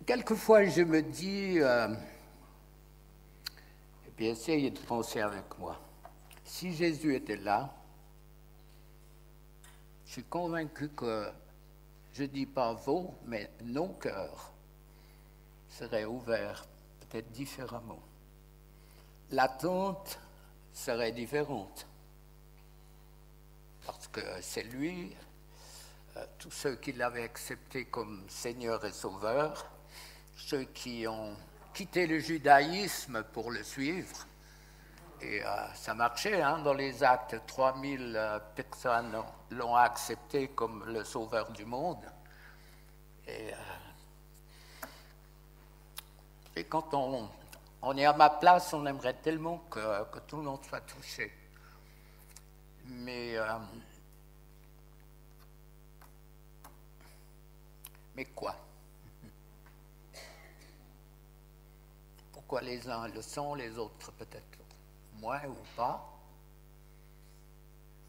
quelquefois, je me dis, et puis essayez de penser avec moi, si Jésus était là, je suis convaincu que, je ne dis pas vos, mais nos cœurs seraient ouverts peut-être différemment. L'attente serait différente. Parce que c'est lui, tous ceux qui l'avaient accepté comme Seigneur et Sauveur, ceux qui ont quitté le judaïsme pour le suivre, et ça marchait, hein, dans les actes, 3000 personnes l'ont accepté comme le Sauveur du monde. Et quand on est à ma place, on aimerait tellement que tout le monde soit touché. Mais quoi? Pourquoi les uns le sont, les autres peut-être moins ou pas?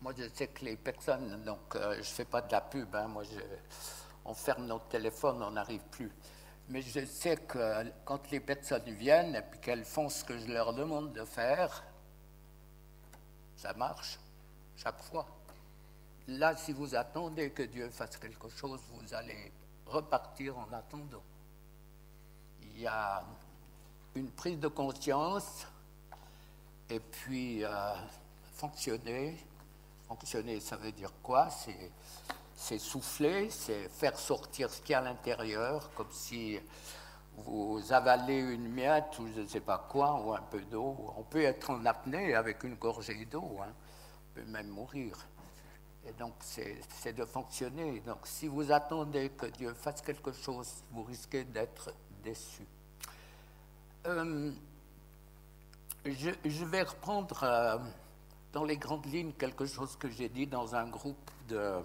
Moi, je sais que les personnes, donc je ne fais pas de la pub, hein, on ferme notre téléphone, on n'arrive plus. Mais je sais que quand les personnes viennent et puis qu'elles font ce que je leur demande de faire, ça marche, chaque fois. Là, si vous attendez que Dieu fasse quelque chose, vous allez repartir en attendant. Il y a une prise de conscience et puis fonctionner. Fonctionner, ça veut dire quoi? C'est souffler, c'est faire sortir ce qu'il y a à l'intérieur, comme si vous avalez une miette ou je ne sais pas quoi, ou un peu d'eau. On peut être en apnée avec une gorgée d'eau, hein. On peut même mourir. Et donc, c'est de fonctionner. Donc, si vous attendez que Dieu fasse quelque chose, vous risquez d'être déçu. Je vais reprendre dans les grandes lignes quelque chose que j'ai dit dans un groupe de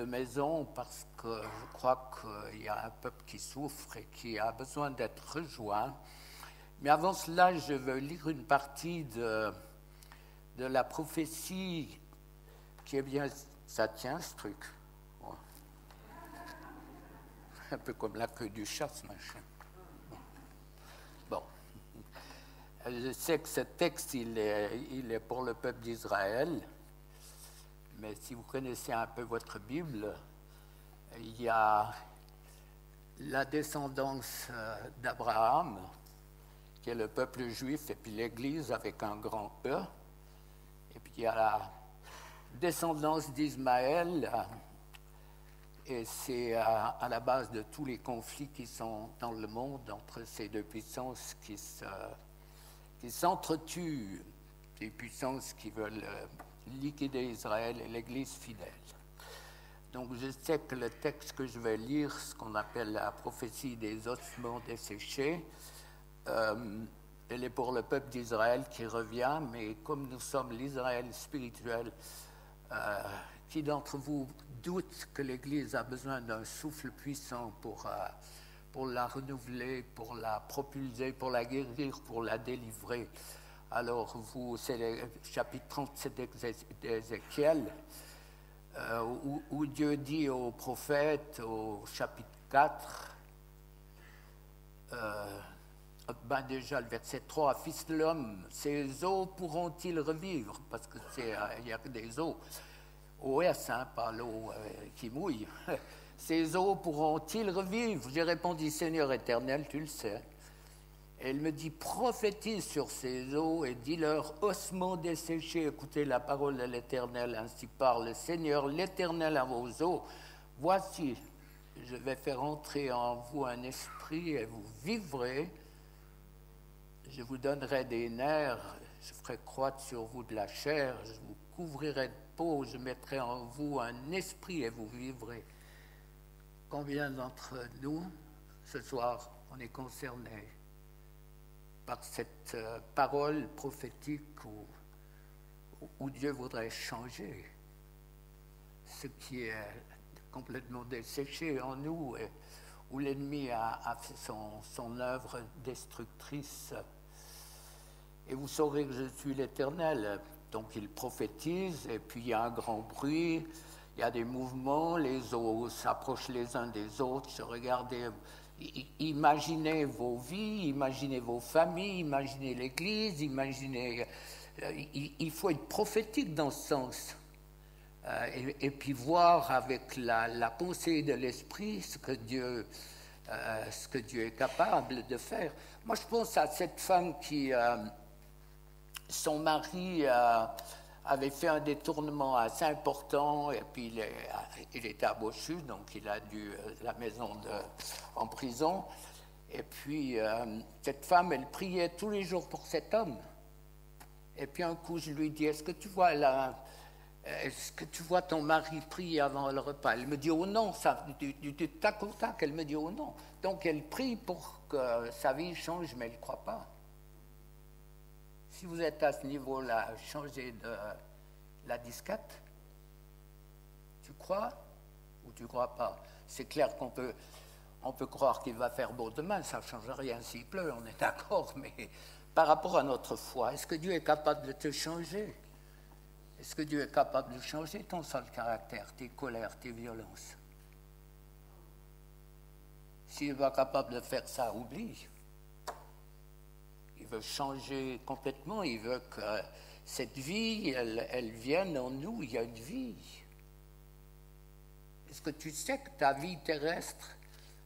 maison, parce que je crois qu'il y a un peuple qui souffre et qui a besoin d'être rejoint. Mais avant cela, je veux lire une partie de la prophétie qui est bien... Ça tient, ce truc. Ouais. Un peu comme la queue du chat, ce machin. Bon. Je sais que ce texte, il est pour le peuple d'Israël. Mais si vous connaissez un peu votre Bible, il y a la descendance d'Abraham, qui est le peuple juif, et puis l'Église avec un grand E. Et puis il y a la descendance d'Ismaël, et c'est à la base de tous les conflits qui sont dans le monde entre ces deux puissances qui s'entretuent, des puissances qui veulent liquider Israël et l'Église fidèle. Donc je sais que le texte que je vais lire, ce qu'on appelle la prophétie des ossements desséchés, elle est pour le peuple d'Israël qui revient, mais comme nous sommes l'Israël spirituel, qui d'entre vous doute que l'Église a besoin d'un souffle puissant pour la renouveler, pour la propulser, pour la guérir, pour la délivrer? Alors, c'est le chapitre 37 d'Ézéchiel, où Dieu dit au prophète, au chapitre 4, déjà le verset 3, « Fils de l'homme, ces eaux pourront-ils revivre ?» Parce qu'il n'y a que des eaux. OS, hein, pas l'eau qui mouille. « Ces eaux pourront-ils revivre ?» J'ai répondu, « Seigneur éternel, tu le sais. » Et il me dit, prophétise sur ces eaux et dis-leur, ossements desséchés, écoutez la parole de l'Éternel, ainsi parle le Seigneur, l'Éternel à vos eaux. Voici, je vais faire entrer en vous un esprit et vous vivrez. Je vous donnerai des nerfs, je ferai croître sur vous de la chair, je vous couvrirai de peau, je mettrai en vous un esprit et vous vivrez. Combien d'entre nous, ce soir, on est concernés par cette parole prophétique où Dieu voudrait changer ce qui est complètement desséché en nous, et où l'ennemi a fait son œuvre destructrice. Et vous saurez que je suis l'Éternel. Donc il prophétise, et puis il y a un grand bruit, il y a des mouvements, les os s'approchent les uns des autres, se regardez, imaginez vos vies, imaginez vos familles, imaginez l'Église, imaginez... il faut être prophétique dans ce sens. Et puis voir avec la pensée de l'Esprit ce que Dieu est capable de faire. Moi, je pense à cette femme qui... son mari avait fait un détournement assez important et puis il était amoché, donc il a dû la maison en prison. Et puis cette femme, elle priait tous les jours pour cet homme. Et puis un coup, je lui dis, est-ce que tu vois ton mari prier avant le repas? Elle me dit, oh non, ça, du tac au tac, elle me dit, oh non. Donc elle prie pour que sa vie change, mais elle ne croit pas. Si vous êtes à ce niveau-là, changez de la disquette. Tu crois ou tu ne crois pas? C'est clair qu'on peut croire qu'il va faire beau demain, ça ne change rien s'il pleut, on est d'accord, mais par rapport à notre foi, est-ce que Dieu est capable de te changer? Est-ce que Dieu est capable de changer ton seul caractère, tes colères, tes violences? S'il n'est pas capable de faire ça, oublie. Il veut changer complètement, il veut que cette vie, elle vienne en nous, il y a une vie. Est-ce que tu sais que ta vie terrestre,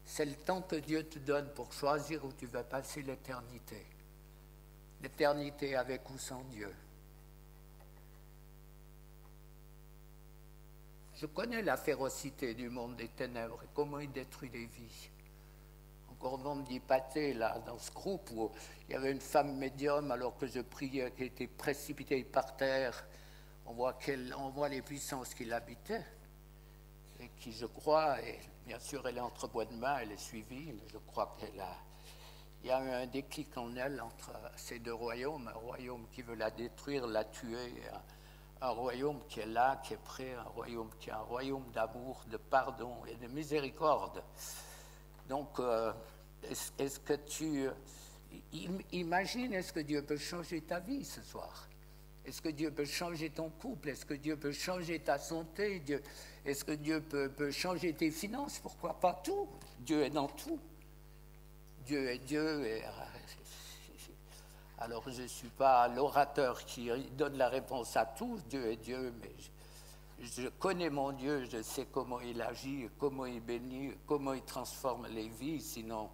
c'est le temps que Dieu te donne pour choisir où tu vas passer l'éternité? L'éternité avec ou sans Dieu? Je connais la férocité du monde des ténèbres et comment il détruit les vies. Gordon me dit, Pathé, là, dans ce groupe où il y avait une femme médium alors que je priais, qui était précipitée par terre, on voit les puissances qui l'habitaient et qui, je crois, et bien sûr, elle est entre bois de main, elle est suivie, mais je crois il y a eu un déclic en elle entre ces deux royaumes, un royaume qui veut la détruire, la tuer, un royaume qui est là, qui est prêt, un royaume qui est un royaume d'amour, de pardon et de miséricorde. Donc, est-ce que tu imagines, est-ce que Dieu peut changer ta vie ce soir? Est-ce que Dieu peut changer ton couple? Est-ce que Dieu peut changer ta santé? Est-ce que Dieu peut changer tes finances? Pourquoi pas tout? Dieu est dans tout. Dieu est Dieu. Alors, je ne suis pas l'orateur qui donne la réponse à tout. Dieu est Dieu, mais je connais mon Dieu, je sais comment il agit, comment il bénit, comment il transforme les vies. Sinon,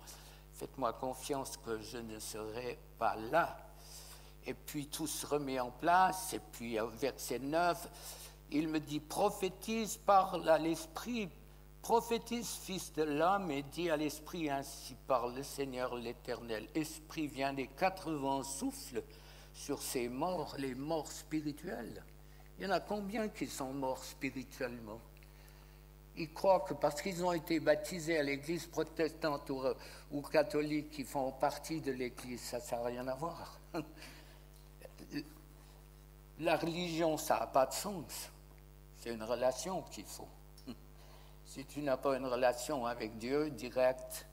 faites-moi confiance que je ne serai pas là. Et puis tout se remet en place. Et puis au verset 9, il me dit, prophétise, parle à l'Esprit, prophétise, fils de l'homme, et dis à l'Esprit, ainsi parle le Seigneur l'Éternel. Esprit vient des 4 vents, souffle sur ces morts, les morts spirituelles. Il y en a combien qui sont morts spirituellement? Ils croient que parce qu'ils ont été baptisés à l'église protestante ou catholique, qui font partie de l'église, ça n'a rien à voir. La religion, ça n'a pas de sens. C'est une relation qu'il faut. Si tu n'as pas une relation avec Dieu directe,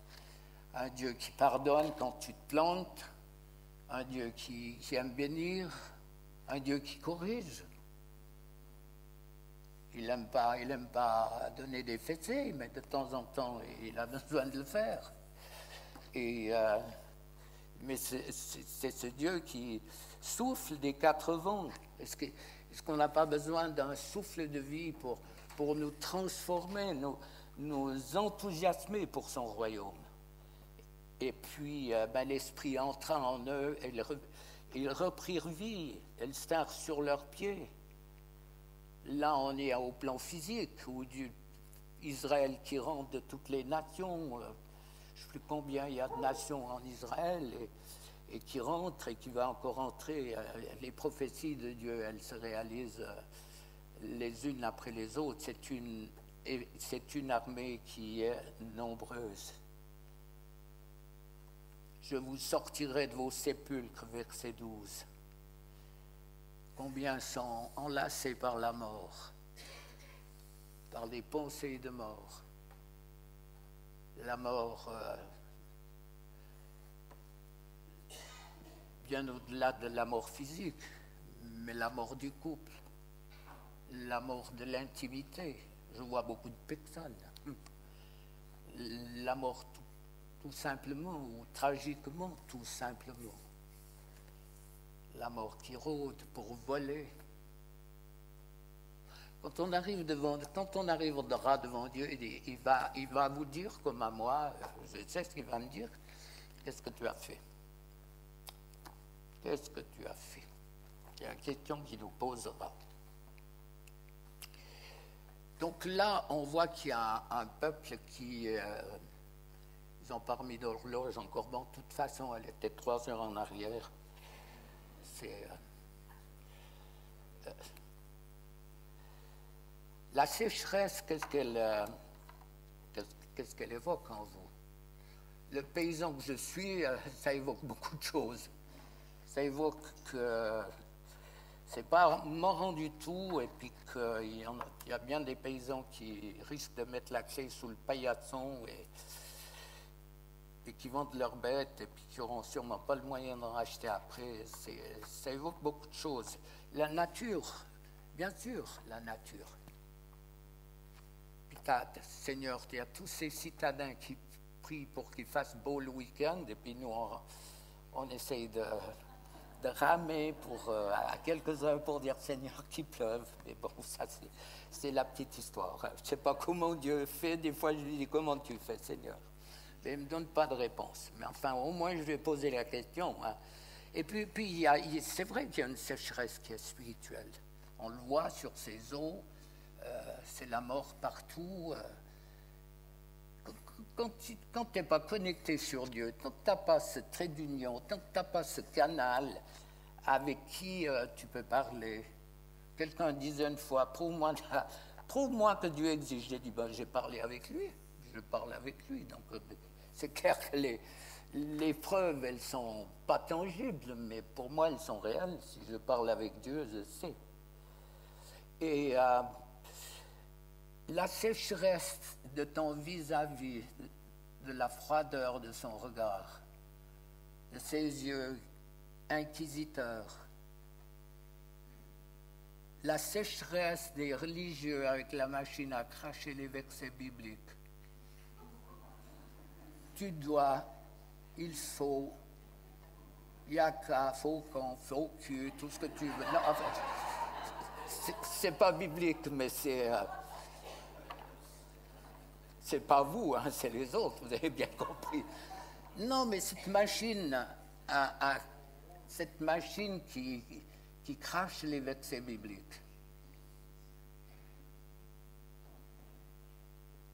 un Dieu qui pardonne quand tu te plantes, un Dieu qui aime bénir, un Dieu qui corrige. Il n'aime pas donner des fessées, mais de temps en temps, il a besoin de le faire. Mais c'est ce Dieu qui souffle des 4 vents. Est-ce qu'on n'a pas besoin d'un souffle de vie pour nous transformer, nous enthousiasmer pour son royaume? Et puis, l'Esprit entra en eux, ils reprirent vie, ils tinrent sur leurs pieds. Là, on est au plan physique, où Israël qui rentre de toutes les nations, je ne sais plus combien il y a de nations en Israël, et qui rentre et qui va encore rentrer. Les prophéties de Dieu, elles se réalisent les unes après les autres. C'est une armée qui est nombreuse. Je vous sortirai de vos sépulcres, verset 12. Combien sont enlacés par la mort, par des pensées de mort. La mort, bien au-delà de la mort physique, mais la mort du couple, la mort de l'intimité, Je vois beaucoup de personnes. La mort, tout simplement, ou tragiquement, tout simplement. La mort qui rôde pour voler. Quand on arrivera devant Dieu, il va vous dire, comme à moi, je sais ce qu'il va me dire, qu'est-ce que tu as fait? Qu'est-ce que tu as fait? C'est la question qu'il nous posera. Donc là, on voit qu'il y a un peuple qui... ils ont pas remis d'horloge encore. Bon, de toute façon, elle était 3 heures en arrière. C'est... la sécheresse, qu'est-ce qu'elle évoque en vous? Le paysan que je suis, ça évoque beaucoup de choses. Ça évoque que c'est pas marrant du tout, et puis qu'il y a bien des paysans qui risquent de mettre la clé sous le paillasson et qui vendent leurs bêtes, et puis qui n'auront sûrement pas le moyen d'en racheter après. Ça évoque beaucoup de choses. La nature, bien sûr, la nature. Puis Seigneur, il y a tous ces citadins qui prient pour qu'il fasse beau le week-end, et puis nous, on essaye de ramer à quelques heures pour dire Seigneur qu'il pleuve. Mais bon, ça c'est la petite histoire. Je ne sais pas comment Dieu fait. Des fois je lui dis comment tu fais Seigneur. Mais il ne me donne pas de réponse. Mais enfin au moins je vais poser la question. Hein. Et puis c'est vrai qu'il y a une sécheresse qui est spirituelle. On le voit sur ces eaux. C'est la mort partout. Quand tu n'es pas connecté sur Dieu, tant que tu n'as pas ce trait d'union, tant que tu n'as pas ce canal avec qui tu peux parler. Quelqu'un disait une fois, prouve-moi que Dieu existe. J'ai dit, j'ai parlé avec lui, je parle avec lui. Donc c'est clair que les preuves, elles ne sont pas tangibles, mais pour moi, elles sont réelles. Si je parle avec Dieu, je sais. Et la sécheresse de ton vis-à-vis, de la froideur de son regard, de ses yeux inquisiteurs, la sécheresse des religieux avec la machine à cracher les versets bibliques. Tu dois, il faut, yaka, faut qu'on, faut que, tout ce que tu veux. Non, en fait, c'est pas biblique, mais c'est pas vous, hein, c'est les autres, vous avez bien compris. Non, mais cette machine, qui crache les versets bibliques.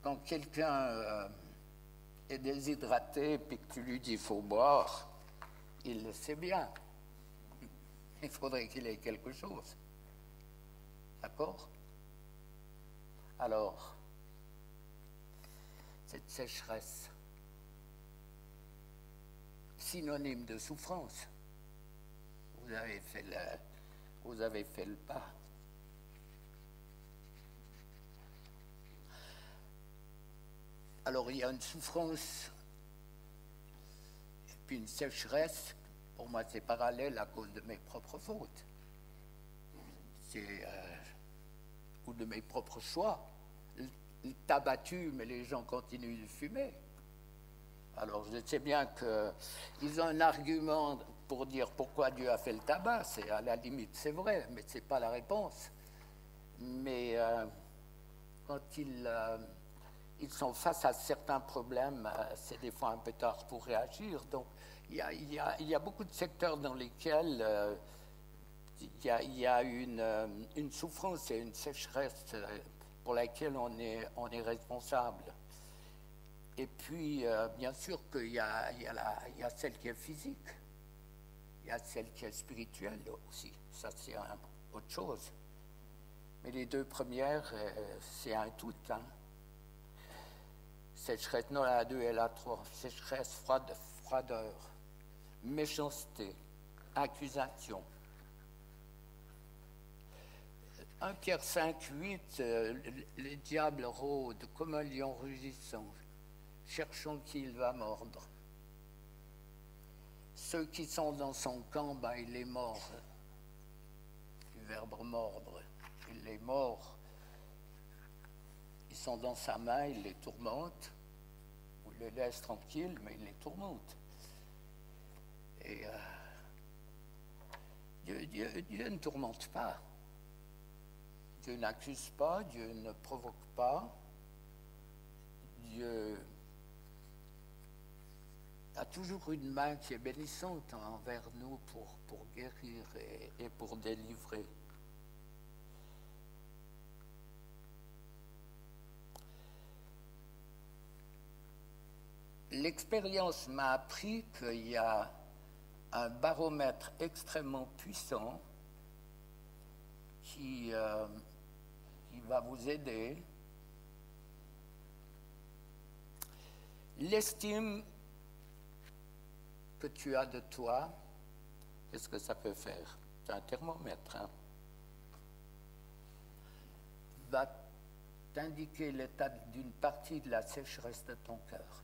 Quand quelqu'un est déshydraté et que tu lui dis « il faut boire », il le sait bien. Il faudrait qu'il ait quelque chose. D'accord? Alors, cette sécheresse, synonyme de souffrance, vous avez fait le pas. Alors il y a une souffrance et puis une sécheresse. Pour moi, c'est parallèle à cause de mes propres fautes. Ou de mes propres choix. T'as battu, mais les gens continuent de fumer. Alors je sais bien qu'ils ont un argument pour dire pourquoi Dieu a fait le tabac. C'est à la limite, c'est vrai, mais ce n'est pas la réponse. Mais quand ils sont face à certains problèmes, c'est des fois un peu tard pour réagir. Donc il y a beaucoup de secteurs dans lesquels il y a une souffrance et une sécheresse pour laquelle on est responsable. Et puis, bien sûr qu'il y a celle qui est physique, il y a celle qui est spirituelle aussi. Ça, c'est autre chose. Mais les deux premières, c'est un tout. Hein. Sécheresse, non, la 2 et la 3. Sécheresse, froideur, méchanceté, accusation. 1 Pierre 5, 8, les diables rôdent comme un lion rugissant, cherchant qui il va mordre. Ceux qui sont dans son camp, il les mord. Du verbe mordre, il les mord. sont dans sa main, il les tourmente, ou les laisse tranquilles, mais il les tourmente. Et Dieu ne tourmente pas. Dieu n'accuse pas, Dieu ne provoque pas. Dieu a toujours une main qui est bénissante envers nous pour guérir et pour délivrer. L'expérience m'a appris qu'il y a un baromètre extrêmement puissant qui va vous aider. L'estime que tu as de toi, qu'est-ce que ça peut faire? C'est un thermomètre, hein? Va t'indiquer l'état d'une partie de la sécheresse de ton cœur.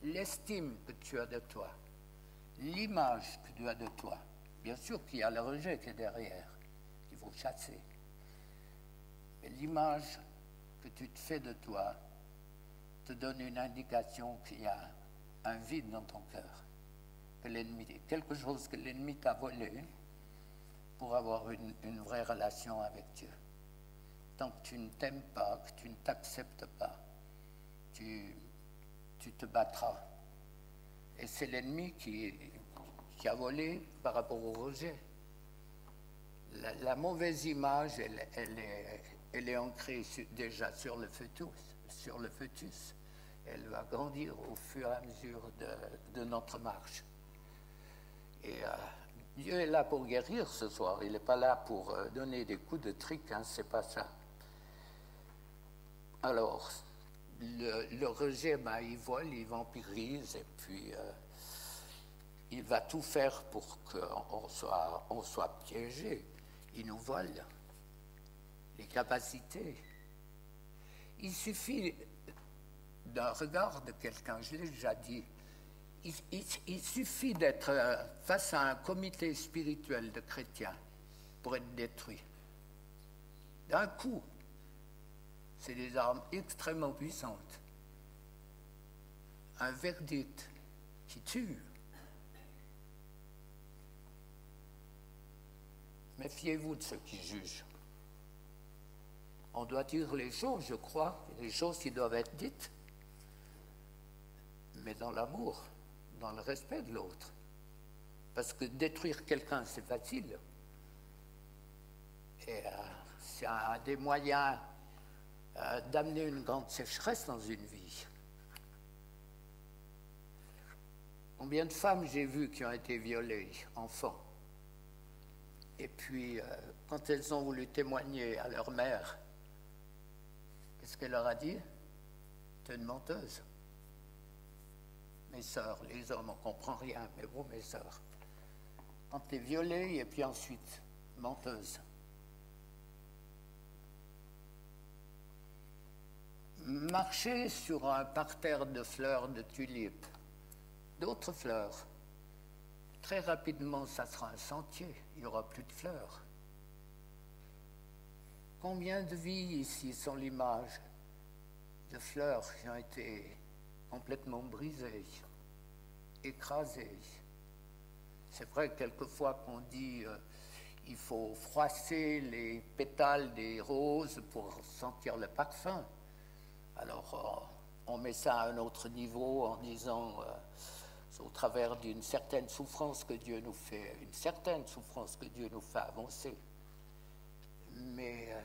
L'estime que tu as de toi, l'image que tu as de toi. Bien sûr qu'il y a le rejet qui est derrière, qu'il faut chasser. Mais l'image que tu te fais de toi te donne une indication qu'il y a un vide dans ton cœur, que l'ennemi, quelque chose que l'ennemi t'a volé pour avoir une vraie relation avec Dieu. Tant que tu ne t'aimes pas, que tu ne t'acceptes pas, tu te battras. Et c'est l'ennemi qui a volé par rapport au rejet. La mauvaise image, elle est ancrée déjà sur le fœtus. Elle va grandir au fur et à mesure de notre marche. Et Dieu est là pour guérir ce soir. Il n'est pas là pour donner des coups de trick, hein, c'est pas ça. Alors, le rejet, il vole, il vampirise, et puis il va tout faire pour qu'on soit piégé. Il nous vole les capacités. Il suffit d'un regard de quelqu'un, je l'ai déjà dit, il suffit d'être face à un comité spirituel de chrétiens pour être détruit. D'un coup, c'est des armes extrêmement puissantes. Un verdict qui tue. Méfiez-vous de ceux qui jugent. On doit dire les choses, je crois, les choses qui doivent être dites, mais dans l'amour, dans le respect de l'autre. Parce que détruire quelqu'un, c'est facile. Et c'est un des moyens d'amener une grande sécheresse dans une vie. Combien de femmes j'ai vues qui ont été violées, enfants, et puis quand elles ont voulu témoigner à leur mère, qu'est-ce qu'elle leur a dit? T'es une menteuse. Mes sœurs, les hommes, on ne comprend rien, mais vous, mes sœurs, quand t'es violée et puis ensuite menteuse. Marcher sur un parterre de fleurs de tulipes, d'autres fleurs, très rapidement, ça sera un sentier, il n'y aura plus de fleurs. Combien de vies ici sont l'image de fleurs qui ont été complètement brisées, écrasées? C'est vrai quelquefois qu'on dit il faut froisser les pétales des roses pour sentir le parfum. Alors, on met ça à un autre niveau en disant c'est au travers d'une certaine souffrance que Dieu nous fait, une certaine souffrance que Dieu nous fait avancer. Mais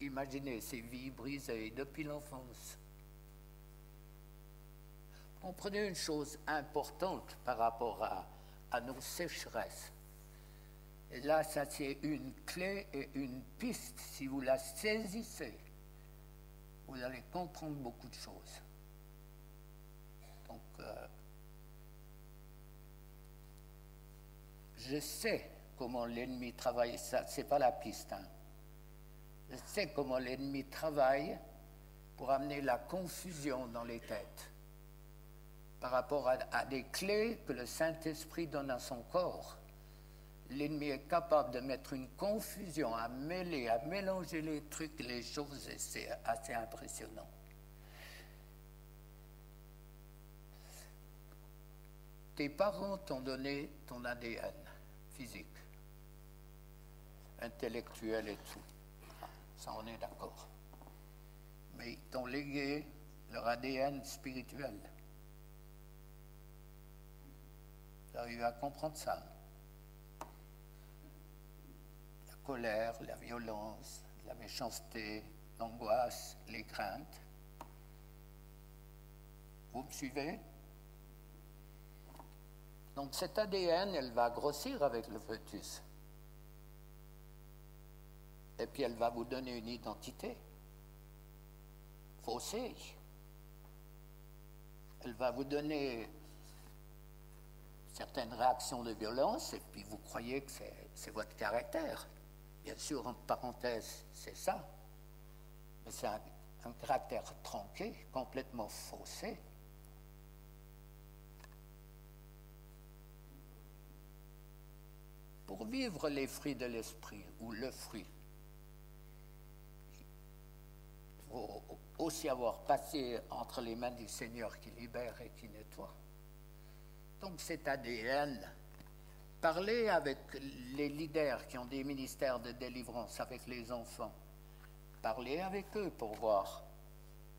imaginez ces vies brisées depuis l'enfance. Comprenez une chose importante par rapport à nos sécheresses. Et là, ça c'est une clé et une piste. Si vous la saisissez, vous allez comprendre beaucoup de choses. Donc, je sais comment l'ennemi travaille ça. C'est pas la piste, hein. Je sais comment l'ennemi travaille pour amener la confusion dans les têtes par rapport à des clés que le Saint-Esprit donne à son corps. l'ennemi est capable de mettre une confusion, à mêler, à mélanger les trucs, les choses, et c'est assez impressionnant. Tes parents t'ont donné ton ADN physique, intellectuel et tout. Ça, on est d'accord. Mais ils t'ont légué leur ADN spirituel. Tu arrives à comprendre ça? La colère, la violence, la méchanceté, l'angoisse, les craintes. Vous me suivez? Donc cet ADN, elle va grossir avec le fœtus. Et puis elle va vous donner une identité faussée. Elle va vous donner certaines réactions de violence, et puis vous croyez que c'est votre caractère. Bien sûr, entre parenthèses, c'est ça. Mais c'est un caractère tronqué, complètement faussé. Pour vivre les fruits de l'esprit, ou le fruit, il faut aussi avoir passé entre les mains du Seigneur qui libère et qui nettoie. Donc cet ADN, parlez avec les leaders qui ont des ministères de délivrance, avec les enfants. Parlez avec eux pour voir.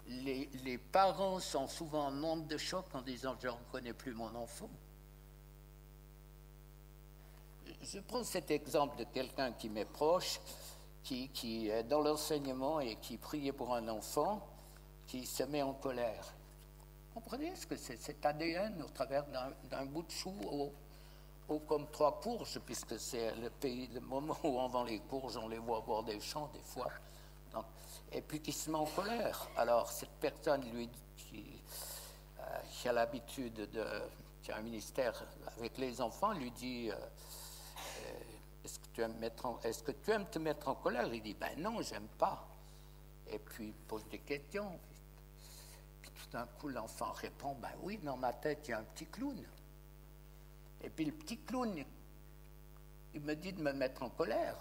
Les parents sont souvent en onde de choc en disant « je ne reconnais plus mon enfant ». Je prends cet exemple de quelqu'un qui m'est proche, qui est dans l'enseignement et qui priait pour un enfant qui se met en colère. Vous comprenez ce que c'est cet ADN au travers d'un bout de chou haut comme 3 courges, puisque c'est le moment où on vend les courges, on les voit boire des champs des fois. Donc, et puis qui se met en colère. Alors cette personne qui a l'habitude qui a un ministère avec les enfants, lui dit est-ce que tu aimes te mettre en colère? Il dit ben non, j'aime pas. Et puis il pose des questions. Puis tout d'un coup l'enfant répond ben oui, dans ma tête il y a un petit clown. Et puis le petit clown il me dit de me mettre en colère.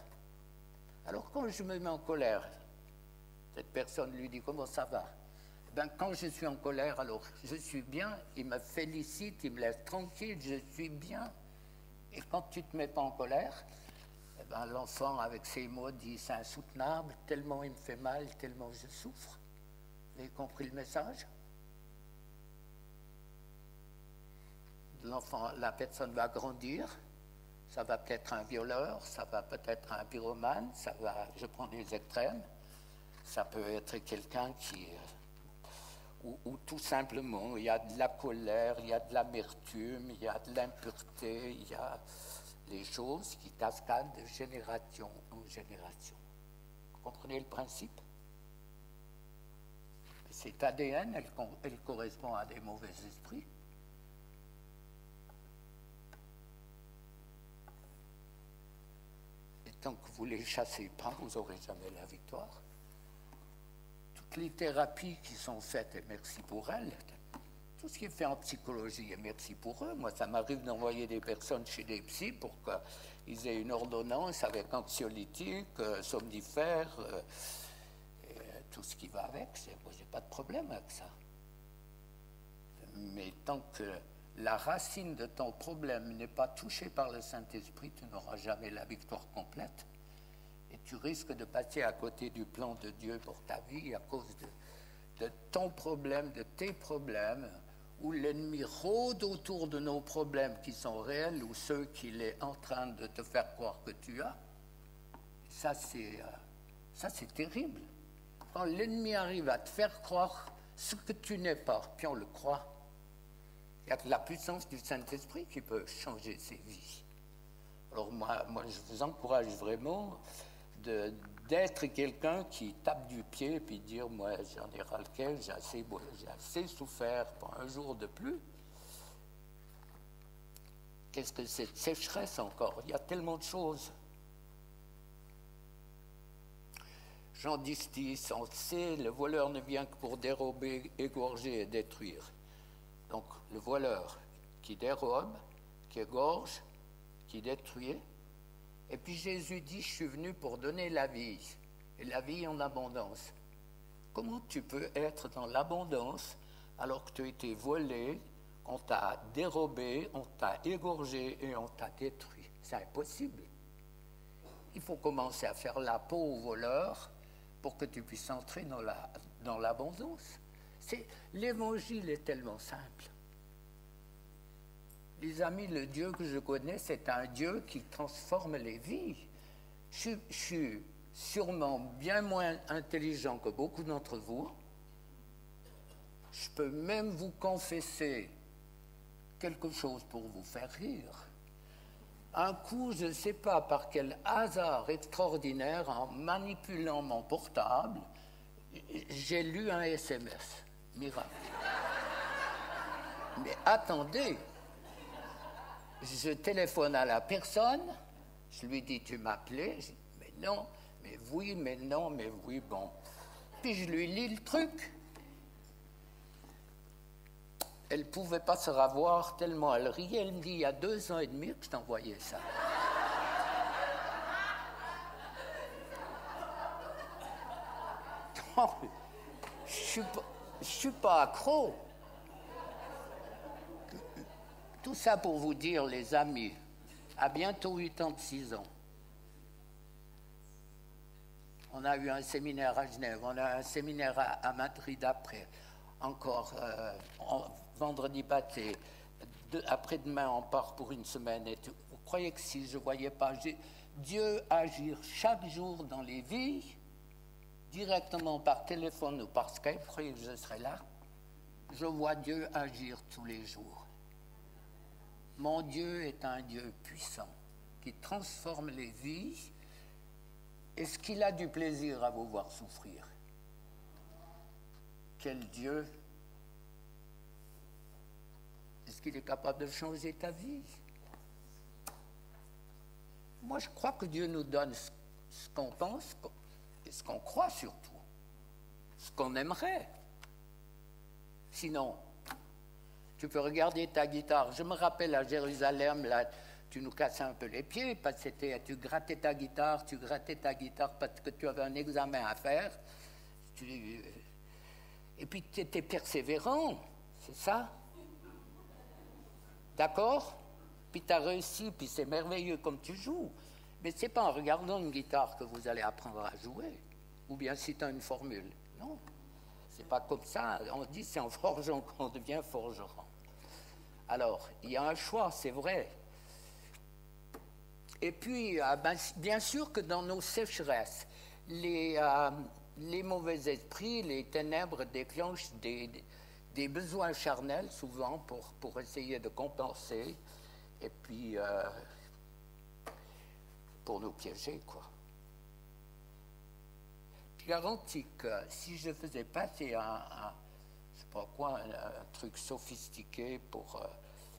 Alors quand je me mets en colère, cette personne lui dit comment ça va? Ben, quand je suis en colère, alors je suis bien, il me félicite, il me laisse tranquille, je suis bien. Et quand tu ne te mets pas en colère, eh ben, l'enfant avec ses mots dit c'est insoutenable, tellement il me fait mal, tellement je souffre. Vous avez compris le message? L'enfant, la personne va grandir, ça va peut-être un violeur, ça va peut-être un pyromane, ça va, je prends des extrêmes, ça peut être quelqu'un qui... Ou tout simplement, il y a de la colère, il y a de l'amertume, il y a de l'impureté, il y a les choses qui cascadent de génération en génération. Vous comprenez le principe? Cet ADN, elle correspond à des mauvais esprits. Et tant que vous ne les chassez pas, vous n'aurez jamais la victoire. Les thérapies qui sont faites, et merci pour elles, tout ce qui est fait en psychologie, et merci pour eux. Moi, ça m'arrive d'envoyer des personnes chez des psys pour qu'ils aient une ordonnance avec anxiolytique, somnifère, et tout ce qui va avec. Moi, j'ai pas de problème avec ça. Mais tant que la racine de ton problème n'est pas touchée par le Saint-Esprit, tu n'auras jamais la victoire complète. Et tu risques de passer à côté du plan de Dieu pour ta vie à cause de ton problème, de tes problèmes, où l'ennemi rôde autour de nos problèmes qui sont réels ou ceux qu'il est en train de te faire croire que tu as. Ça, c'est terrible. Quand l'ennemi arrive à te faire croire ce que tu n'es pas, puis on le croit, il y a que la puissance du Saint-Esprit qui peut changer ses vies. Alors moi je vous encourage vraiment d'être quelqu'un qui tape du pied et puis dire moi j'en ai ras-le-quel, j'ai assez souffert pour un jour de plus. Qu'est-ce que cette sécheresse encore? Il y a tellement de choses. Jean 10, on sait, le voleur ne vient que pour dérober, égorger et détruire. Donc le voleur qui dérobe, qui égorge, qui détruit, Et puis Jésus dit, je suis venu pour donner la vie, et la vie en abondance. Comment tu peux être dans l'abondance alors que tu as été volé, on t'a dérobé, on t'a égorgé et on t'a détruit? C'est impossible. Il faut commencer à faire la peau aux voleurs pour que tu puisses entrer dans l'abondance. L'évangile est tellement simple. Les amis, le Dieu que je connais, c'est un Dieu qui transforme les vies. Je suis sûrement bien moins intelligent que beaucoup d'entre vous. Je peux même vous confesser quelque chose pour vous faire rire. Un coup, je ne sais pas par quel hasard extraordinaire, en manipulant mon portable, j'ai lu un SMS. Miracle. Mais attendez, je téléphone à la personne, je lui dis, tu m'appelais? Je dis, mais non, mais oui, mais non, mais oui, bon. Puis je lui lis le truc. Elle ne pouvait pas se ravoir tellement elle riait. Elle me dit, il y a 2 ans et demi que je t'envoyais ça. Non, je ne suis pas accro. Tout ça pour vous dire, les amis, à bientôt 86 ans. On a eu un séminaire à Genève, on a un séminaire à Madrid après, encore vendredi passé, après-demain on part pour une semaine. Et vous croyez que si je ne voyais pas Dieu agir chaque jour dans les vies, directement par téléphone ou par Skype, vous croyez que je serais là? Je vois Dieu agir tous les jours. Mon Dieu est un Dieu puissant qui transforme les vies. Est-ce qu'il a du plaisir à vous voir souffrir? Quel Dieu! Est-ce qu'il est capable de changer ta vie? Moi, je crois que Dieu nous donne ce qu'on pense et ce qu'on croit surtout, ce qu'on aimerait. Sinon, tu peux regarder ta guitare. Je me rappelle à Jérusalem, là, tu nous cassais un peu les pieds parce que tu grattais ta guitare parce que tu avais un examen à faire. Et puis tu étais persévérant, c'est ça? D'accord? Puis tu as réussi, puis c'est merveilleux comme tu joues. Mais ce n'est pas en regardant une guitare que vous allez apprendre à jouer. Ou bien si tu as une formule. Non, c'est pas comme ça. On dit c'est en forgeant qu'on devient forgeron. Alors, il y a un choix, c'est vrai. Et puis, bien sûr que dans nos sécheresses, les mauvais esprits, les ténèbres déclenchent des besoins charnels, souvent, pour essayer de compenser, et puis pour nous piéger, quoi. Je garantis que si je faisais passer je sais pas quoi, un truc sophistiqué pour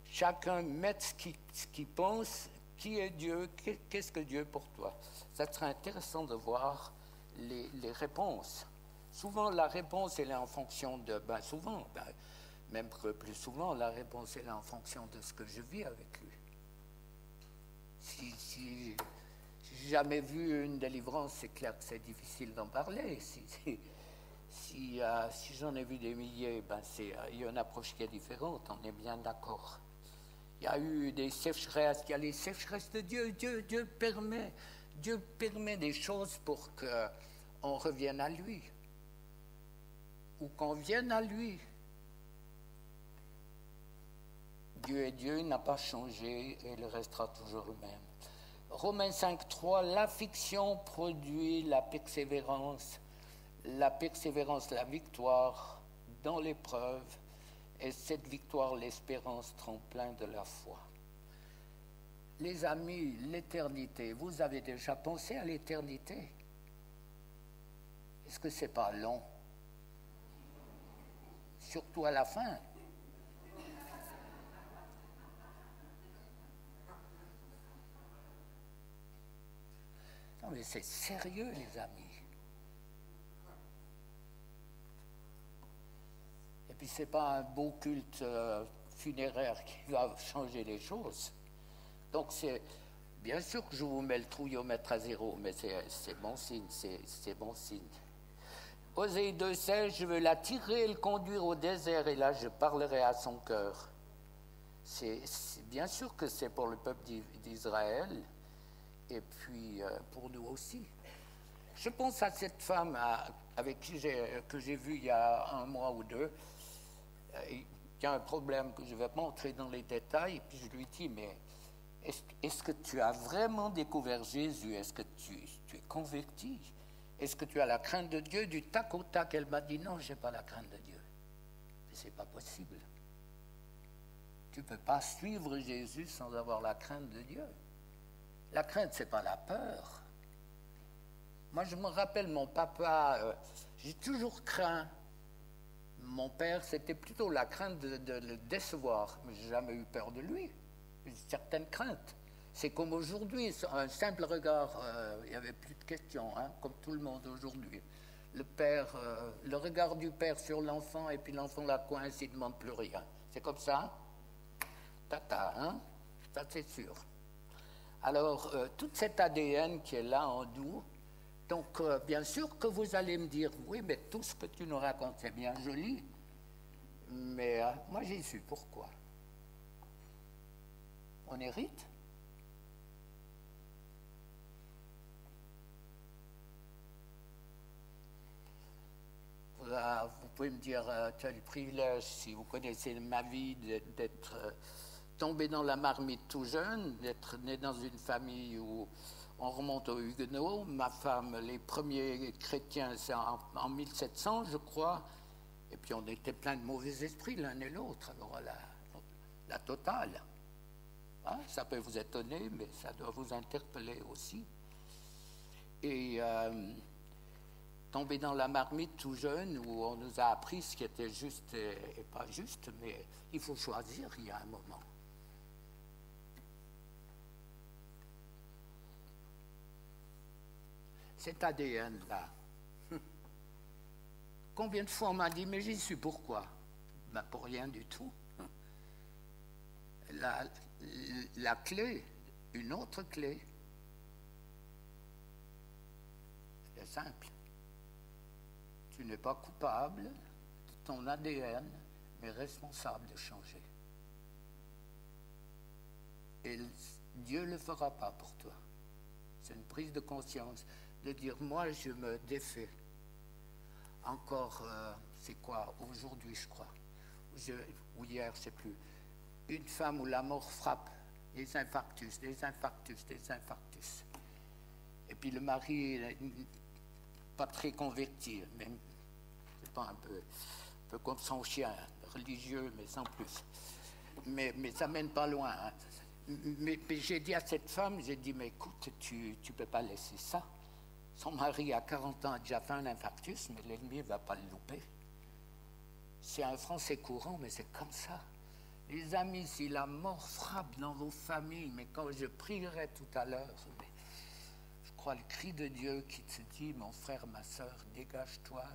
chacun mettre ce qu'il pense, qui est Dieu, qu'est-ce que Dieu pour toi? Ça serait intéressant de voir les réponses. Souvent, la réponse, elle est en fonction de... même plus souvent, la réponse, elle est en fonction de ce que je vis avec lui. Si j'ai jamais vu une délivrance, c'est clair que c'est difficile d'en parler. Si j'en ai vu des milliers, il y a une approche qui est différente, on est bien d'accord. Il y a eu des sécheresses, il y a les sécheresses de Dieu. Dieu permet des choses pour qu'on revienne à lui. Ou qu'on vienne à lui. Dieu est Dieu, il n'a pas changé et il restera toujours le même. Romains 5,3, l'affliction produit la persévérance, la victoire dans l'épreuve, et cette victoire, l'espérance tremplin de la foi. Les amis, l'éternité, vous avez déjà pensé à l'éternité? Est-ce que c'est pas long? Surtout à la fin. Non, mais c'est sérieux, les amis. Et puis, ce n'est pas un beau culte funéraire qui va changer les choses. Donc, Bien sûr que je vous mets le trouillomètre à zéro, mais c'est bon signe, c'est bon signe. Osée 2,16, je veux l'attirer et le conduire au désert, et là je parlerai à son cœur. C'est bien sûr que c'est pour le peuple d'Israël, et puis pour nous aussi. Je pense à cette femme avec que j'ai vue il y a 1 mois ou 2, qui a un problème que je ne vais pas entrer dans les détails, et puis je lui dis, mais est-ce que tu as vraiment découvert Jésus? Est-ce que tu es converti? Est-ce que tu as la crainte de Dieu? Du tac au tac, elle m'a dit, non, je n'ai pas la crainte de Dieu. Mais ce n'est pas possible. Tu ne peux pas suivre Jésus sans avoir la crainte de Dieu. La crainte, ce n'est pas la peur. Moi, je me rappelle, mon papa, j'ai toujours craint. Mon père, c'était plutôt la crainte de le décevoir, mais je n'ai jamais eu peur de lui. Une certaine crainte. C'est comme aujourd'hui, un simple regard, il n'y avait plus de questions, hein, comme tout le monde aujourd'hui. Le père, le regard du père sur l'enfant, et puis l'enfant la coince, il ne demande plus rien. C'est comme ça? Tata, hein? Ça c'est sûr. Alors, toute cet ADN qui est là en nous, donc bien sûr que vous allez me dire, oui, mais tout ce que tu nous racontes, c'est bien joli, mais moi j'y suis, pourquoi? On hérite? Vous pouvez me dire, tu as le privilège, si vous connaissez ma vie, d'être tombé dans la marmite tout jeune, d'être né dans une famille où on remonte aux Huguenots. Ma femme, les premiers chrétiens, c'est en 1700, je crois, et puis on était plein de mauvais esprits l'un et l'autre, alors la totale. Hein, ça peut vous étonner, mais ça doit vous interpeller aussi. Et tomber dans la marmite tout jeune, où on nous a appris ce qui était juste et pas juste, mais il faut choisir, il y a un moment. Cet ADN-là, combien de fois on m'a dit, mais j'y suis, pourquoi? Ben pour rien du tout. La clé, une autre clé, c'est simple. Tu n'es pas coupable de ton ADN, mais responsable de changer. Et Dieu ne le fera pas pour toi. C'est une prise de conscience de dire, moi je me défais. Encore, c'est quoi? Aujourd'hui, je crois. Ou hier, je ne sais plus. Une femme où la mort frappe, des infarctus. Et puis le mari n'est pas très converti, même, c'est pas un peu comme son chien, religieux, mais sans plus. Mais ça mène pas loin. Hein. Mais j'ai dit à cette femme, j'ai dit, mais écoute, tu peux pas laisser ça. Son mari, à 40 ans, a déjà fait un infarctus, mais l'ennemi ne va pas le louper. C'est un français courant, mais c'est comme ça. Les amis, si la mort frappe dans vos familles, mais quand je prierai tout à l'heure, je crois le cri de Dieu qui te dit, mon frère, ma soeur, dégage-toi.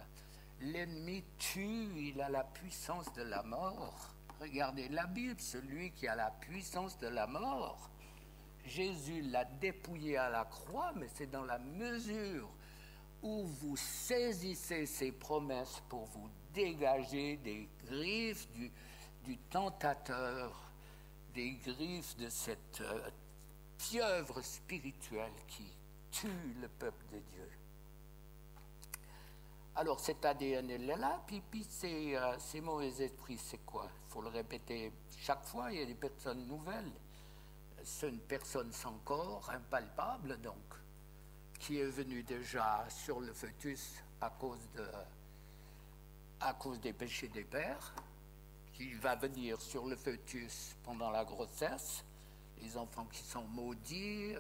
L'ennemi tue, il a la puissance de la mort. Regardez la Bible, celui qui a la puissance de la mort. Jésus l'a dépouillé à la croix, mais c'est dans la mesure où vous saisissez ses promesses pour vous dégager des griffes du tentateur, des griffes de cette pieuvre spirituelle qui tue le peuple de Dieu. Alors cet ADN est là, puis ces mauvais esprits, c'est quoi? Il faut le répéter chaque fois, il y a des personnes nouvelles. C'est une personne sans corps, impalpable donc, qui est venue déjà sur le fœtus à cause des péchés des pères, qui va venir sur le fœtus pendant la grossesse, les enfants qui sont maudits,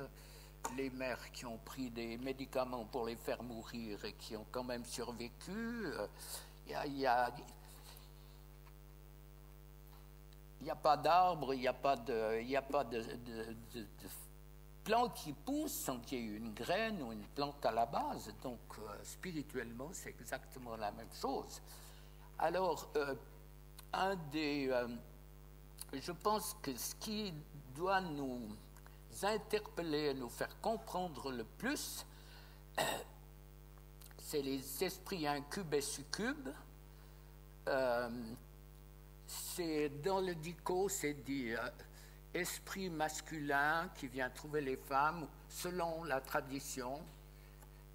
les mères qui ont pris des médicaments pour les faire mourir et qui ont quand même survécu. Il n'y a pas d'arbre, il n'y a pas de plante qui pousse sans qu'il y ait une graine ou une plante à la base. Donc, spirituellement, c'est exactement la même chose. Alors, je pense que ce qui doit nous interpeller et nous faire comprendre le plus, c'est les esprits incubes et succubes. C'est dans le dico, c'est dit esprit masculin qui vient trouver les femmes, selon la tradition,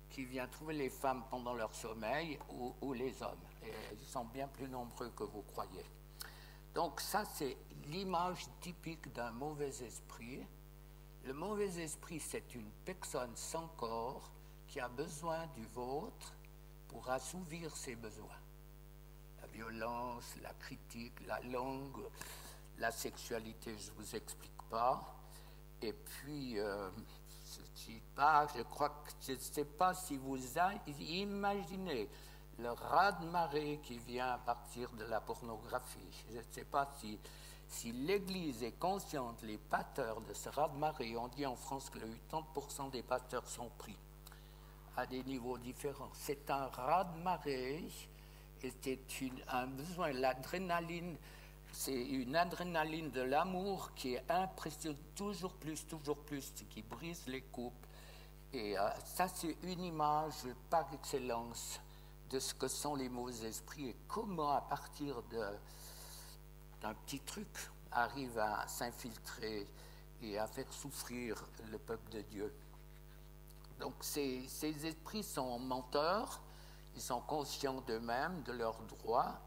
qui vient trouver les femmes pendant leur sommeil, ou les hommes. Et ils sont bien plus nombreux que vous croyez. Donc ça, c'est l'image typique d'un mauvais esprit. Le mauvais esprit, c'est une personne sans corps qui a besoin du vôtre pour assouvir ses besoins. La violence, la critique, la langue, la sexualité, je ne vous explique pas. Et puis, je crois que je ne sais pas si vous imaginez le raz-de-marée qui vient à partir de la pornographie. Je ne sais pas si l'Église est consciente, les pasteurs de ce raz-de-marée. On dit en France que 80% des pasteurs sont pris à des niveaux différents. C'est un raz-de-marée et c'est un besoin, l'adrénaline, c'est une adrénaline de l'amour qui est impressionnante, toujours plus, qui brise les couples. Et ça, c'est une image par excellence de ce que sont les mauvais esprits et comment, à partir d'un petit truc, arrive à s'infiltrer et à faire souffrir le peuple de Dieu. Donc, ces esprits sont menteurs, ils sont conscients d'eux-mêmes, de leurs droits,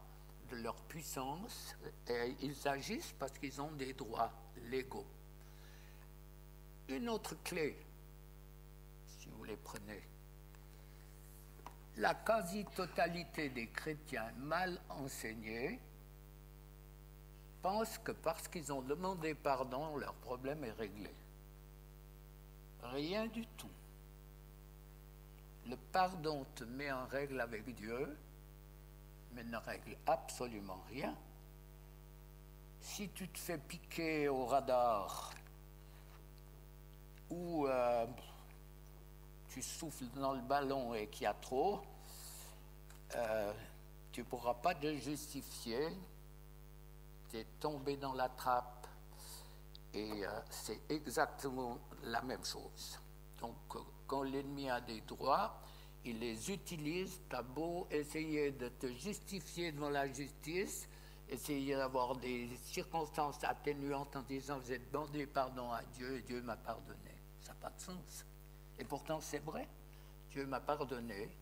de leur puissance, et ils agissent parce qu'ils ont des droits légaux. Une autre clé, si vous les prenez, la quasi-totalité des chrétiens mal enseignés pensent que parce qu'ils ont demandé pardon, leur problème est réglé. Rien du tout. Le pardon te met en règle avec Dieu, mais ne règle absolument rien. Si tu te fais piquer au radar ou tu souffles dans le ballon et qu'il y a trop, tu ne pourras pas te justifier, tu es tombé dans la trappe et c'est exactement la même chose. Donc, quand l'ennemi a des droits, il les utilise. Tu as beau essayer de te justifier devant la justice, essayer d'avoir des circonstances atténuantes en disant vous êtes demandé pardon à Dieu et Dieu m'a pardonné. Ça n'a pas de sens. Et pourtant, c'est vrai. Dieu m'a pardonné,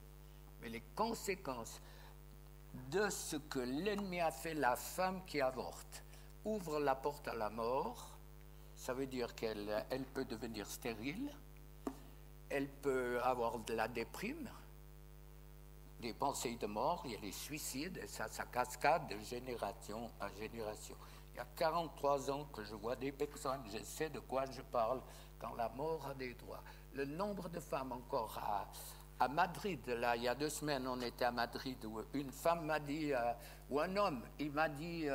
mais les conséquences de ce que l'ennemi a fait, la femme qui avorte, ouvre la porte à la mort. Ça veut dire qu'elle peut devenir stérile. Elle peut avoir de la déprime, des pensées de mort, il y a les suicides, et ça cascade de génération en génération. Il y a 43 ans que je vois des personnes, je sais de quoi je parle, quand la mort a des droits. Le nombre de femmes encore à Madrid, là, il y a 2 semaines, on était à Madrid, où une femme m'a dit, ou un homme, il m'a dit,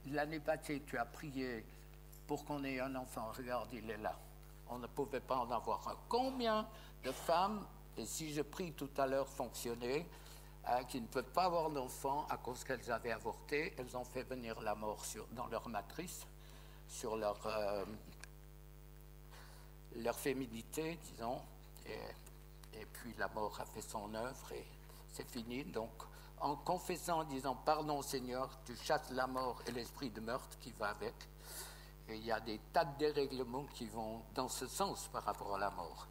l'année passée, tu as prié pour qu'on ait un enfant, regarde, il est là. On ne pouvait pas en avoir un. Combien de femmes, et si je prie tout à l'heure fonctionner, qui ne peuvent pas avoir d'enfants à cause qu'elles avaient avorté, elles ont fait venir la mort dans leur matrice, sur leur féminité, disons, et puis la mort a fait son œuvre et c'est fini. Donc, en confessant, en disant « Pardon Seigneur », tu chasses la mort et l'esprit de meurtre qui va avec. Et il y a des tas de dérèglements qui vont dans ce sens par rapport à la mort.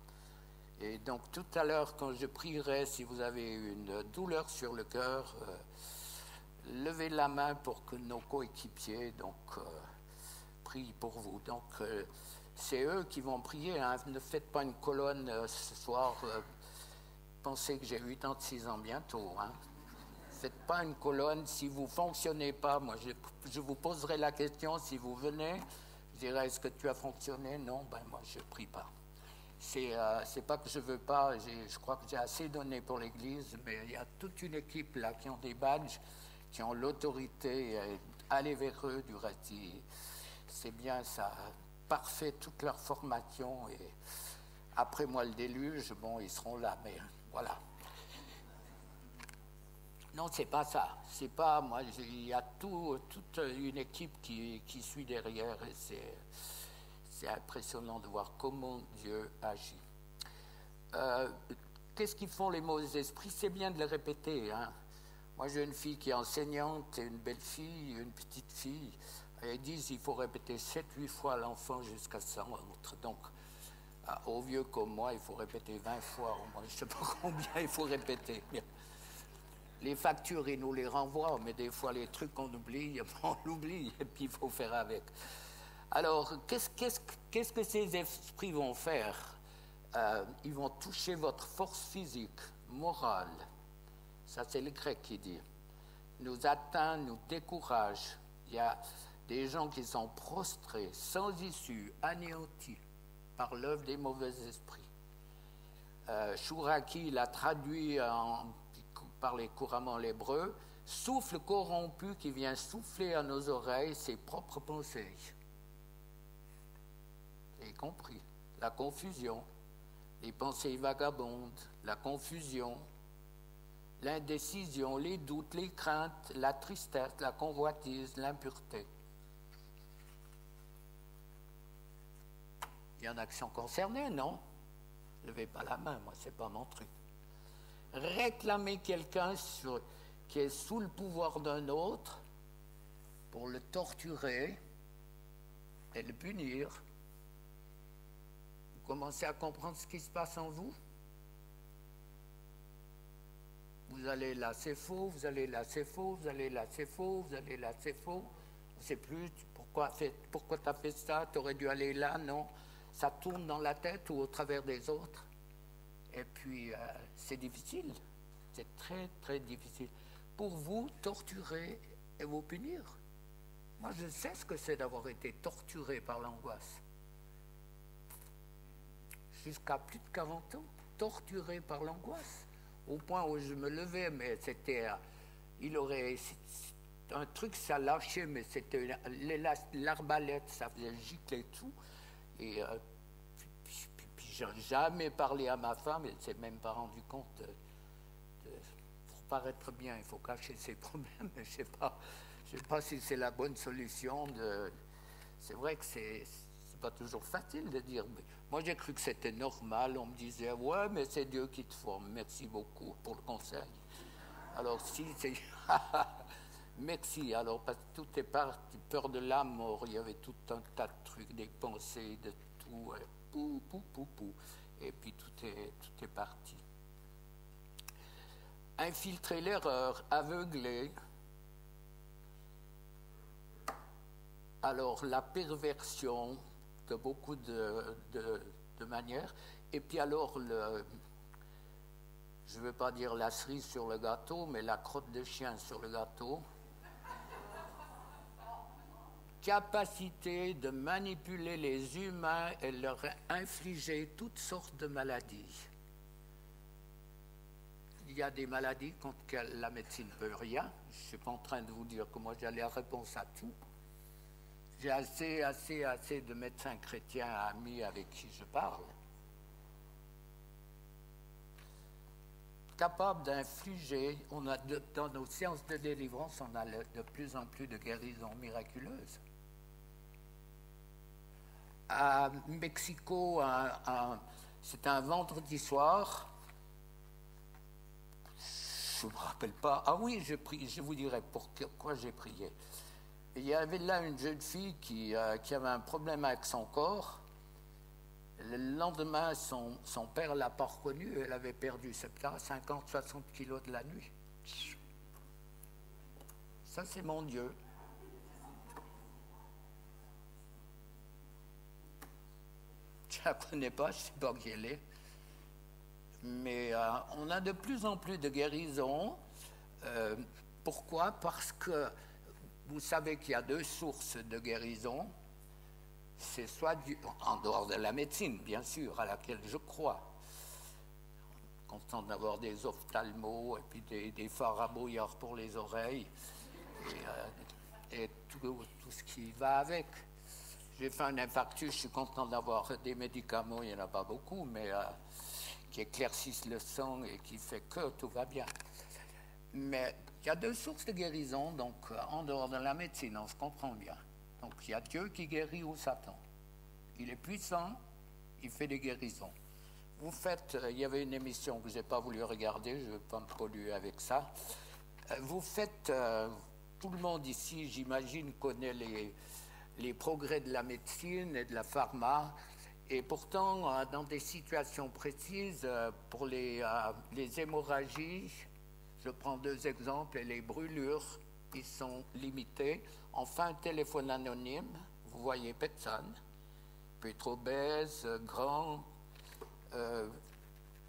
Et donc tout à l'heure, quand je prierai, si vous avez une douleur sur le cœur, levez la main pour que nos coéquipiers prient pour vous. Donc c'est eux qui vont prier. Hein. Ne faites pas une colonne ce soir. Pensez que j'ai 86 ans bientôt. Hein. Faites pas une colonne. Si vous ne fonctionnez pas, moi je vous poserai la question. Si vous venez, je dirais, est-ce que tu as fonctionné? Non, ben moi je ne prie pas. C'est pas que je veux pas, je crois que j'ai assez donné pour l'Église, mais il y a toute une équipe là qui ont des badges, qui ont l'autorité, allez vers eux, du reste, c'est bien, ça parfait toute leur formation, et après moi le déluge, bon, ils seront là, mais voilà. Non, c'est pas ça. C'est pas moi. Il y a toute une équipe qui suit derrière. Et C'est impressionnant de voir comment Dieu agit. Qu'est-ce qu'ils font les mauvais esprits? C'est bien de le répéter. Hein. Moi, j'ai une fille qui est enseignante, et une belle fille, une petite fille. Et ils disent qu'il faut répéter 7-8 fois à l'enfant jusqu'à ça. Donc, aux vieux comme moi, il faut répéter 20 fois. Moi, je ne sais pas combien il faut répéter. Les factures, ils nous les renvoient, mais des fois, les trucs qu'on oublie, on l'oublie, et puis il faut faire avec. Alors, qu'est-ce que ces esprits vont faire? Ils vont toucher votre force physique, morale. Ça, c'est le grec qui dit. Nous atteint, nous décourage. Il y a des gens qui sont prostrés, sans issue, anéantis par l'œuvre des mauvais esprits. Chouraki l'a traduit parler couramment l'hébreu, souffle corrompu qui vient souffler à nos oreilles ses propres pensées. Vous avez compris? La confusion, les pensées vagabondes, la confusion, l'indécision, les doutes, les craintes, la tristesse, la convoitise, l'impureté. Il y en a qui sont concernés, non? Levez pas la main, moi, c'est pas mon truc. Réclamer quelqu'un qui est sous le pouvoir d'un autre pour le torturer et le punir. Vous commencez à comprendre ce qui se passe en vous? Vous allez là, c'est faux, vous allez là, c'est faux, vous allez là, c'est faux, vous allez là, c'est faux. On ne sait plus pourquoi tu as fait ça, tu aurais dû aller là, non. Ça tourne dans la tête ou au travers des autres. Et puis, c'est difficile. C'est très, très difficile. Pour vous, torturer et vous punir. Moi, je sais ce que c'est d'avoir été torturé par l'angoisse. Jusqu'à plus de 40 ans, torturé par l'angoisse. Au point où je me levais, mais c'était... un truc, ça lâchait, mais c'était l'arbalète, ça faisait gicler tout. Et... je n'ai jamais parlé à ma femme, elle ne s'est même pas rendu compte. Pour paraître bien, il faut cacher ses problèmes. Je ne sais pas si c'est la bonne solution. C'est vrai que c'est pas toujours facile de dire. Moi, j'ai cru que c'était normal. On me disait, ouais, mais c'est Dieu qui te forme. Merci beaucoup pour le conseil. Alors, si c'est... Merci. Alors, parce que tout est parti. Peur de la mort, il y avait tout un tas de trucs, des pensées, de tout... Et puis tout est parti. Infiltrer l'erreur, aveugler. Alors la perversion de beaucoup de manières. Et puis alors, je ne veux pas dire la cerise sur le gâteau, mais la crotte de chien sur le gâteau. Capacité de manipuler les humains et leur infliger toutes sortes de maladies. Il y a des maladies contre lesquelles la médecine ne peut rien. Je ne suis pas en train de vous dire que moi j'ai la réponse à tout. J'ai assez de médecins chrétiens amis avec qui je parle. Capable d'infliger, dans nos séances de délivrance, on a de plus en plus de guérisons miraculeuses. À Mexico, c'était un vendredi soir. Je ne me rappelle pas. Ah oui, je vous dirai pourquoi j'ai prié. Il y avait là une jeune fille qui avait un problème avec son corps. Le lendemain, son père ne l'a pas reconnue. Elle avait perdu 50-60 kilos de la nuit. Ça, c'est mon Dieu. Je ne la connais pas, je ne sais pas qui elle est. Mais on a de plus en plus de guérisons. Pourquoi? Parce que vous savez qu'il y a deux sources de guérison. C'est soit en dehors de la médecine, bien sûr, à laquelle je crois. Content d'avoir des ophtalmos et puis des phares à brouillard pour les oreilles et tout ce qui va avec. J'ai fait un infarctus, je suis content d'avoir des médicaments, il n'y en a pas beaucoup, mais qui éclaircissent le sang et qui fait que tout va bien. Mais il y a deux sources de guérison, donc en dehors de la médecine, on se comprend bien. Donc il y a Dieu qui guérit ou Satan. Il est puissant, il fait des guérisons. Vous faites, il y avait une émission que je n'ai pas voulu regarder, je ne vais pas me polluer avec ça. Vous faites, tout le monde ici, j'imagine, connaît les progrès de la médecine et de la pharma. Et pourtant, dans des situations précises, pour les hémorragies, je prends 2 exemples, et les brûlures, ils sont limités. Enfin, un téléphone anonyme, vous voyez personne. Peut être obèse, grand,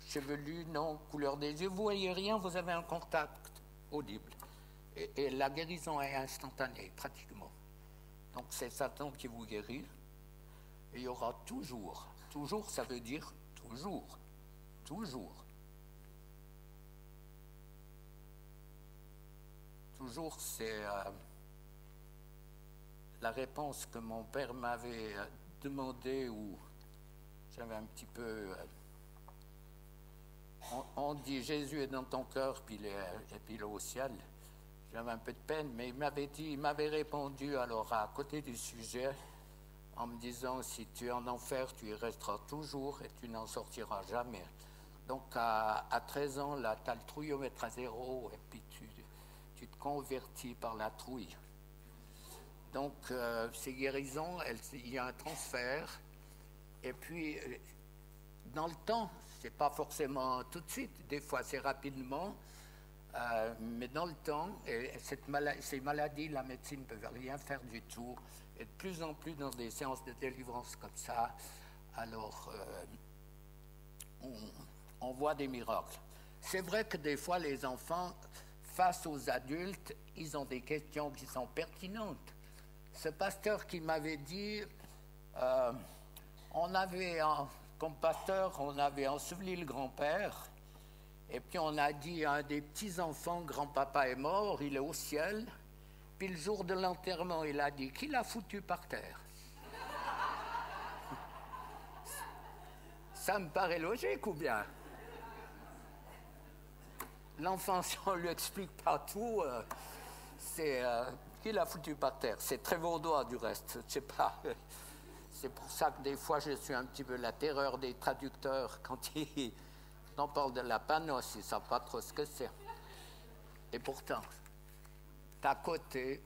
chevelu, non, couleur des yeux. Vous voyez rien, vous avez un contact audible. Et la guérison est instantanée, pratiquement. Donc c'est Satan qui vous guérit. Et il y aura toujours, ça veut dire toujours, c'est la réponse que mon père m'avait demandé, où j'avais un petit peu... on dit Jésus est dans ton cœur, puis il est au ciel. J'avais un peu de peine, mais il m'avait répondu alors à côté du sujet, en me disant, si tu es en enfer, tu y resteras toujours et tu n'en sortiras jamais. Donc à 13 ans, là, tu as le trouillomètre à 0 et puis tu te convertis par la trouille. Donc ces guérisons, il y a un transfert. Et puis, dans le temps, c'est pas forcément tout de suite, des fois c'est rapidement, mais dans le temps, ces maladies, la médecine ne peut rien faire du tout. Et de plus en plus dans des séances de délivrance comme ça, alors on voit des miracles. C'est vrai que des fois les enfants, face aux adultes, ils ont des questions qui sont pertinentes. Ce pasteur qui m'avait dit, comme pasteur, on avait enseveli le grand-père, et puis on a dit à un des petits-enfants, grand-papa est mort, il est au ciel. Puis le jour de l'enterrement, il a dit, qui l'a foutu par terre? Ça me paraît logique ou bien? L'enfant, si on lui explique pas tout, c'est qui l'a foutu par terre? C'est très vaudois du reste, je sais pas. C'est pour ça que des fois, je suis un petit peu la terreur des traducteurs quand on parle de la panos, ils ne savent pas trop ce que c'est. Et pourtant, t'as côté,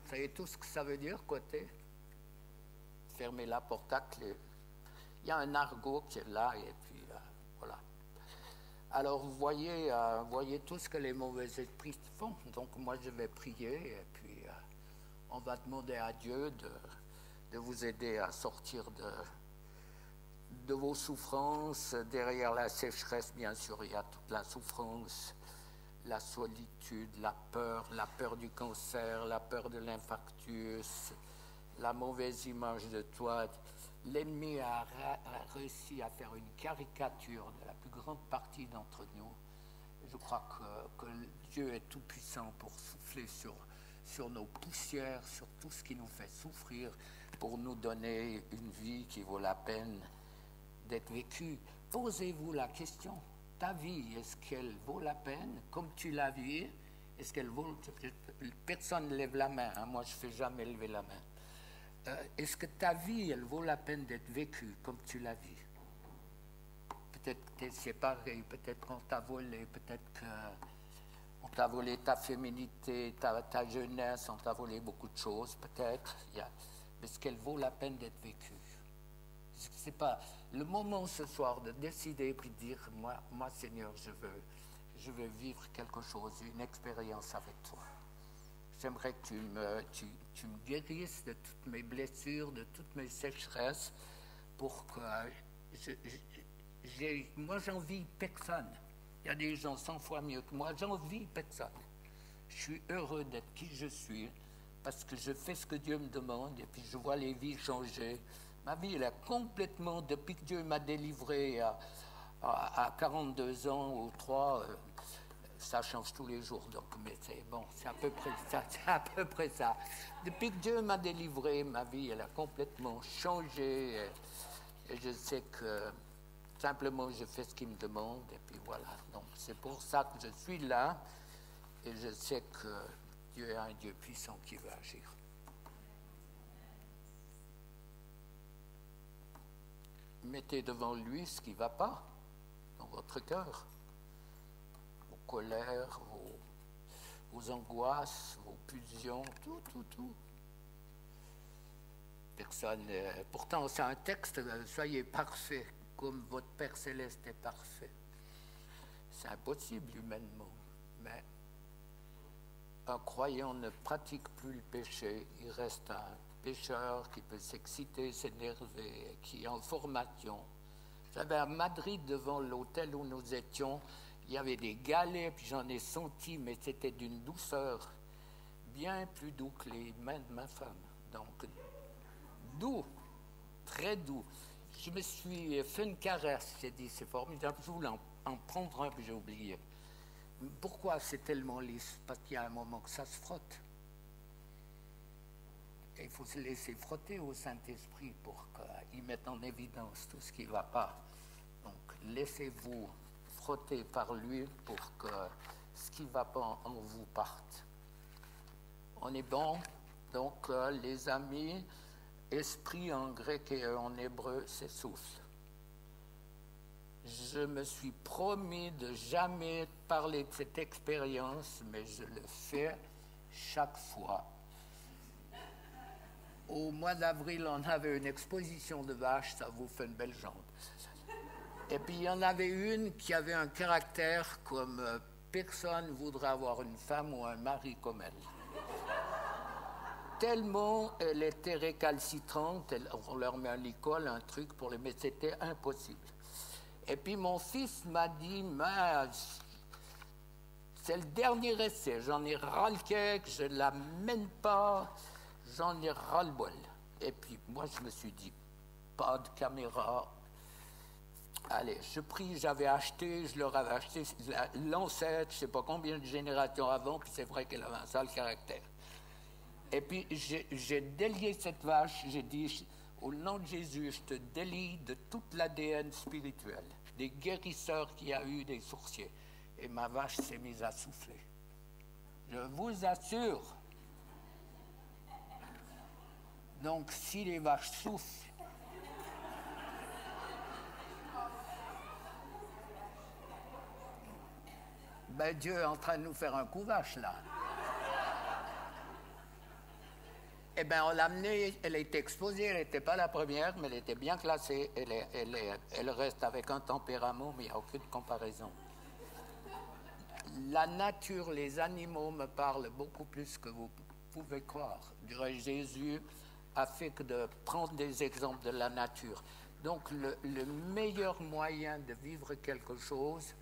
vous savez tout ce que ça veut dire, côté? Fermer la porte à clé. Il y a un argot qui est là, et puis voilà. Alors vous voyez tout ce que les mauvais esprits font. Donc moi je vais prier, et puis on va demander à Dieu de vous aider à sortir de vos souffrances. Derrière la sécheresse, bien sûr, il y a toute la souffrance, la solitude, la peur du cancer, la peur de l'infarctus, la mauvaise image de toi. L'ennemi a réussi à faire une caricature de la plus grande partie d'entre nous. Je crois que Dieu est tout puissant pour souffler sur nos poussières, sur tout ce qui nous fait souffrir, pour nous donner une vie qui vaut la peine d'être vécue. Posez-vous la question, ta vie, est-ce qu'elle vaut la peine, comme tu la vis? Est-ce qu'elle vaut... Personne ne lève la main, hein? Moi je ne fais jamais lever la main. Est-ce que ta vie, elle vaut la peine d'être vécue comme tu la vis? Peut-être que tu es séparé, peut-être qu'on t'a volé, peut-être qu'on t'a volé ta féminité, ta jeunesse, on t'a volé beaucoup de choses, peut-être. Est-ce qu'elle vaut la peine d'être vécue? C'est pas le moment ce soir de décider puis de dire, moi Seigneur, je veux vivre quelque chose, une expérience avec toi. J'aimerais que tu me guérisses de toutes mes blessures, de toutes mes sécheresses, pour que moi j'envie personne. Il y a des gens 100 fois mieux que moi, j'envie personne. Je suis heureux d'être qui je suis, parce que je fais ce que Dieu me demande, et puis je vois les vies changer. Ma vie, elle a complètement, depuis que Dieu m'a délivré à 42 ans ou 3, ça change tous les jours, donc, mais c'est bon, c'est à peu près ça. Depuis que Dieu m'a délivré, ma vie, elle a complètement changé, et je sais que simplement je fais ce qu'il me demande, et puis voilà. Donc c'est pour ça que je suis là, et je sais que Dieu est un Dieu puissant qui veut agir. mettez devant lui ce qui ne va pas dans votre cœur. Vos colères, vos angoisses, vos pulsions, tout. Personne. Pourtant, c'est un texte, soyez parfaits, comme votre Père Céleste est parfait. C'est impossible humainement, mais un croyant ne pratique plus le péché, il reste un pécheur qui peut s'exciter, s'énerver, qui est en formation. J'avais à Madrid, devant l'hôtel où nous étions, il y avait des galets, puis j'en ai senti, mais c'était d'une douceur bien plus doux que les mains de ma femme. Donc, doux, très doux. Je me suis fait une caresse, j'ai dit, c'est formidable, je voulais en prendre un, puis j'ai oublié. Pourquoi c'est tellement lisse? Parce qu'il y a un moment que ça se frotte. Et il faut se laisser frotter au Saint-Esprit pour qu'il mette en évidence tout ce qui ne va pas. Donc, laissez-vous frotter par lui pour que ce qui ne va pas en vous parte. On est bon? Donc, les amis, esprit en grec et en hébreu, c'est souffle. Je me suis promis de jamais parler de cette expérience, mais je le fais chaque fois. Au mois d'avril, on avait une exposition de vaches, ça vous fait une belle jambe. Et puis, il y en avait une qui avait un caractère comme personne ne voudrait avoir une femme ou un mari comme elle. Tellement elle était récalcitrante, on leur met un licol, un truc pour les mettre, c'était impossible. Et puis mon fils m'a dit, c'est le dernier essai, j'en ai ras le cake, je ne la mène pas, j'en ai ras le bol. Et puis moi je me suis dit, pas de caméra. Allez, je prie, j'avais acheté, je leur avais acheté l'ancêtre, je ne sais pas combien de générations avant, puis c'est vrai qu'elle avait un sale caractère. Et puis j'ai délié cette vache, j'ai dit, au nom de Jésus, je te délie de toute l'ADN spirituel, des guérisseurs qu'il y a eu, des sourciers. Et ma vache s'est mise à souffler. Je vous assure. Donc, si les vaches soufflent, ben Dieu est en train de nous faire un coup vache, là. Eh bien, on l'a amenée, elle a été exposée, elle n'était pas la première, mais elle était bien classée. Elle reste avec un tempérament, mais il n'y a aucune comparaison. La nature, les animaux me parlent beaucoup plus que vous pouvez croire. Jésus a fait que de prendre des exemples de la nature. Donc, le meilleur moyen de vivre quelque chose,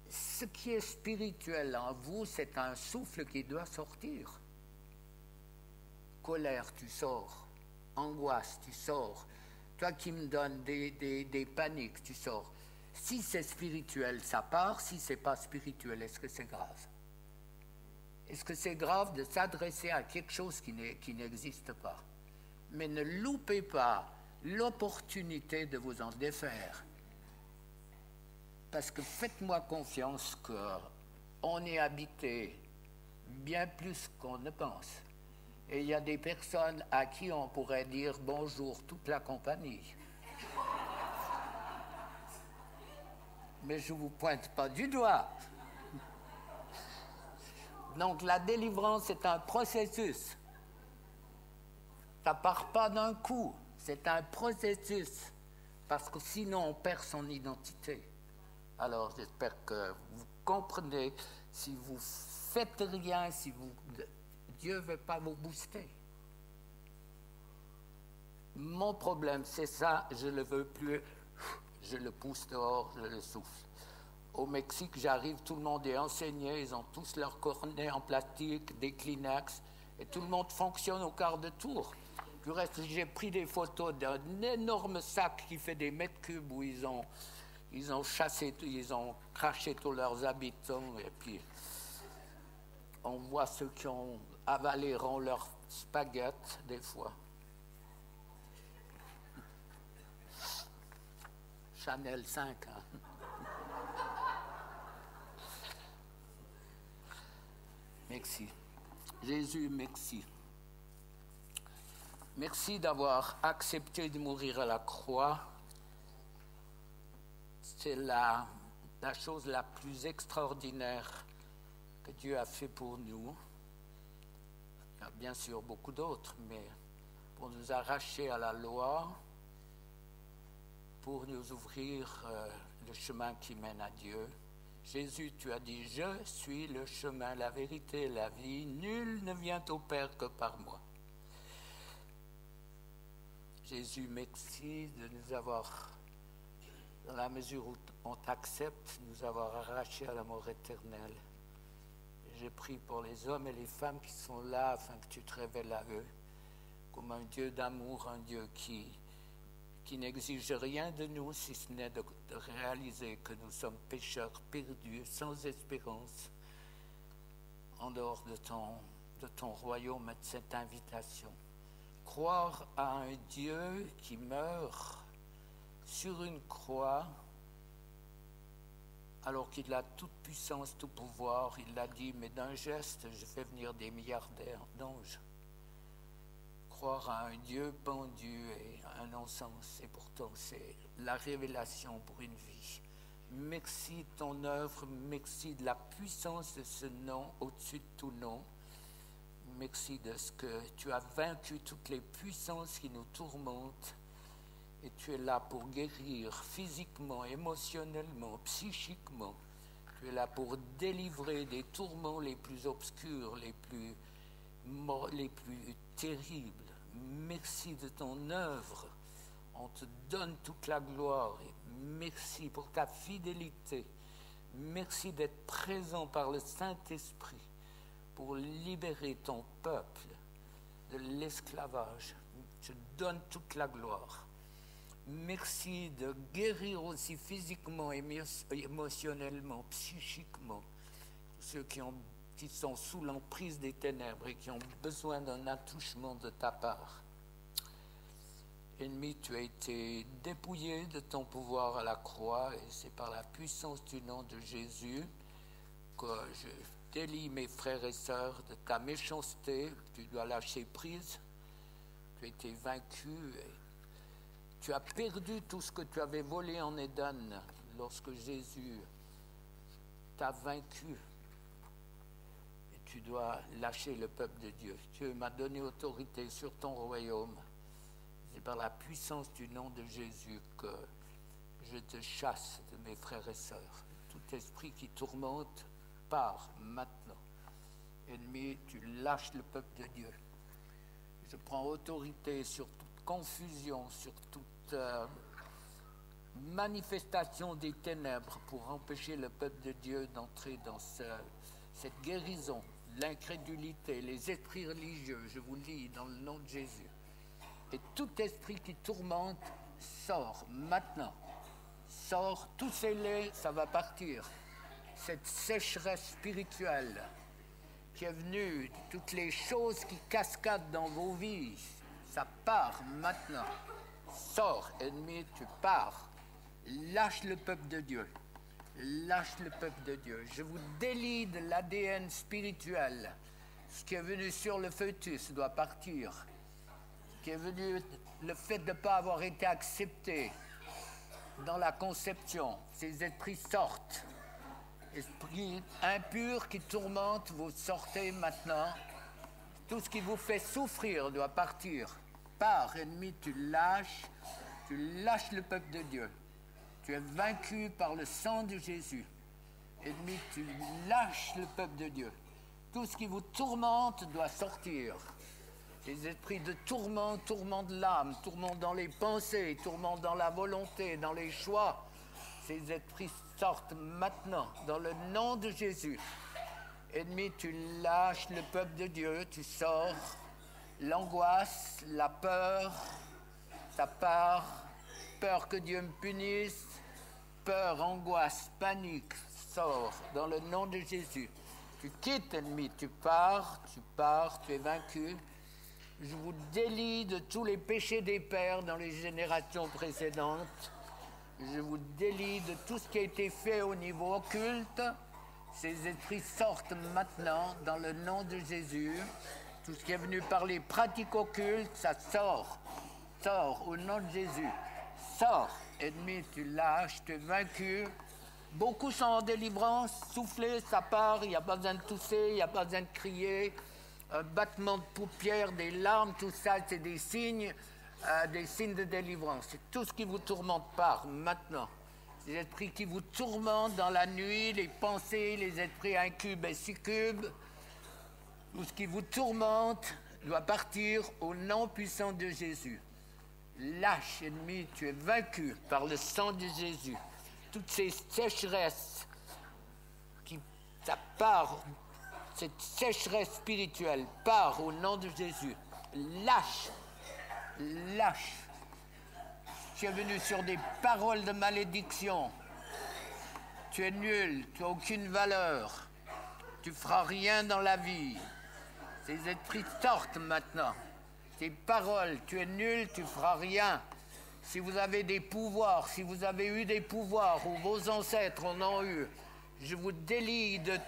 ce qui est spirituel en vous, c'est un souffle qui doit sortir. Colère, tu sors. Angoisse, tu sors. Toi qui me donnes des paniques, tu sors. Si c'est spirituel, ça part. Si ce n'est pas spirituel, est-ce que c'est grave? Est-ce que c'est grave de s'adresser à quelque chose qui n'existe pas? Mais ne loupez pas l'opportunité de vous en défaire. Parce que faites-moi confiance qu'on est habité bien plus qu'on ne pense. Et il y a des personnes à qui on pourrait dire bonjour toute la compagnie. Mais je ne vous pointe pas du doigt. Donc la délivrance est un processus. Ça ne part pas d'un coup, c'est un processus. Parce que sinon on perd son identité. Alors j'espère que vous comprenez, si vous faites rien, Dieu ne veut pas vous booster. Mon problème, c'est ça, je ne le veux plus, je le pousse dehors, je le souffle. Au Mexique, j'arrive, tout le monde est enseigné, ils ont tous leurs cornets en plastique, des Kleenex, et tout le monde fonctionne au quart de tour. Du reste, j'ai pris des photos d'un énorme sac qui fait des mètres cubes où ils ont chassé, ils ont craché tous leurs habitants, et puis on voit ceux qui ont avalé leurs spaghettis des fois. Chanel 5, hein. Merci. Jésus, merci. Merci d'avoir accepté de mourir à la croix c'est la chose la plus extraordinaire que Dieu a fait pour nous. Il y a bien sûr beaucoup d'autres, mais pour nous arracher à la loi, pour nous ouvrir le chemin qui mène à Dieu. Jésus, tu as dit, je suis le chemin, la vérité et la vie. Nul ne vient au Père que par moi. Jésus, merci de nous avoir, dans la mesure où on t'accepte, nous avoir arrachés à la mort éternelle. Je prie pour les hommes et les femmes qui sont là afin que tu te révèles à eux comme un Dieu d'amour, un Dieu qui n'exige rien de nous si ce n'est de réaliser que nous sommes pécheurs perdus, sans espérance, en dehors de ton royaume et de cette invitation. Croire à un Dieu qui meurt sur une croix alors qu'il a toute puissance, tout pouvoir. Il l'a dit, mais d'un geste, je fais venir des milliardaires d'anges. Croire à un Dieu pendu est un non-sens, et pourtant c'est la révélation pour une vie. Merci de ton œuvre, merci de la puissance de ce nom au-dessus de tout nom. Merci de ce que tu as vaincu toutes les puissances qui nous tourmentent, et tu es là pour guérir physiquement, émotionnellement, psychiquement. Tu es là pour délivrer des tourments les plus obscurs, les plus terribles. Merci de ton œuvre. On te donne toute la gloire. Et merci pour ta fidélité. Merci d'être présent par le Saint-Esprit pour libérer ton peuple de l'esclavage. Je donne toute la gloire. Merci de guérir aussi physiquement, émotionnellement, psychiquement, ceux qui sont sous l'emprise des ténèbres et qui ont besoin d'un attouchement de ta part. Ennemi, tu as été dépouillé de ton pouvoir à la croix, et c'est par la puissance du nom de Jésus que je délie mes frères et sœurs de ta méchanceté. Tu dois lâcher prise. Tu as été vaincu. Tu as perdu tout ce que tu avais volé en Éden lorsque Jésus t'a vaincu. Et tu dois lâcher le peuple de Dieu. Dieu m'a donné autorité sur ton royaume. C'est par la puissance du nom de Jésus que je te chasse de mes frères et sœurs. Tout esprit qui tourmente part maintenant. Ennemi, tu lâches le peuple de Dieu. Je prends autorité sur toute confusion, sur toute manifestation des ténèbres pour empêcher le peuple de Dieu d'entrer dans cette guérison, l'incrédulité, les esprits religieux. Je vous lis dans le nom de Jésus. Et tout esprit qui tourmente, sort maintenant. Sort, tous ces laits, ça va partir. Cette sécheresse spirituelle qui est venue, toutes les choses qui cascadent dans vos vies, ça part maintenant. Sors, ennemi, tu pars. Lâche le peuple de Dieu. Lâche le peuple de Dieu. Je vous délie de l'ADN spirituel. Ce qui est venu sur le fœtus doit partir. Ce qui est venu, le fait de ne pas avoir été accepté dans la conception. Ces esprits sortent. Esprits impurs qui tourmentent, vous sortez maintenant. Tout ce qui vous fait souffrir doit partir. Pars, ennemi, tu lâches le peuple de Dieu. Tu es vaincu par le sang de Jésus. Ennemi, tu lâches le peuple de Dieu. Tout ce qui vous tourmente doit sortir. Les esprits de tourment, tourment de l'âme, tourment dans les pensées, tourment dans la volonté, dans les choix. Ces esprits sortent maintenant, dans le nom de Jésus. Ennemi, tu lâches le peuple de Dieu, tu sors. L'angoisse, la peur, ça part. Peur que Dieu me punisse. Peur, angoisse, panique, sort dans le nom de Jésus. Tu quittes, ennemi, tu pars, tu es vaincu. Je vous délie de tous les péchés des pères dans les générations précédentes. Je vous délie de tout ce qui a été fait au niveau occulte. Ces esprits sortent maintenant dans le nom de Jésus. Tout ce qui est venu par les pratiques occultes, ça sort. Sort au nom de Jésus. Sors, ennemi, tu lâches, tu es vaincu. Beaucoup sont en délivrance, soufflez, ça part, il n'y a pas besoin de tousser, il n'y a pas besoin de crier. Un battement de paupières, des larmes, tout ça, c'est des signes de délivrance. C'est tout ce qui vous tourmente part maintenant. Les esprits qui vous tourmentent dans la nuit, les pensées, les esprits incubes et succubes, tout ce qui vous tourmente doit partir au nom puissant de Jésus. Lâche, ennemi, tu es vaincu par le sang de Jésus. Toutes ces sécheresses, ça part, cette sécheresse spirituelle part au nom de Jésus. Lâche, lâche. Tu es venu sur des paroles de malédiction. Tu es nul, tu n'as aucune valeur. Tu ne feras rien dans la vie. Ces esprits sortent maintenant. Ces paroles, tu es nul, tu ne feras rien. Si vous avez des pouvoirs, si vous avez eu des pouvoirs ou vos ancêtres en ont eu, je vous délie de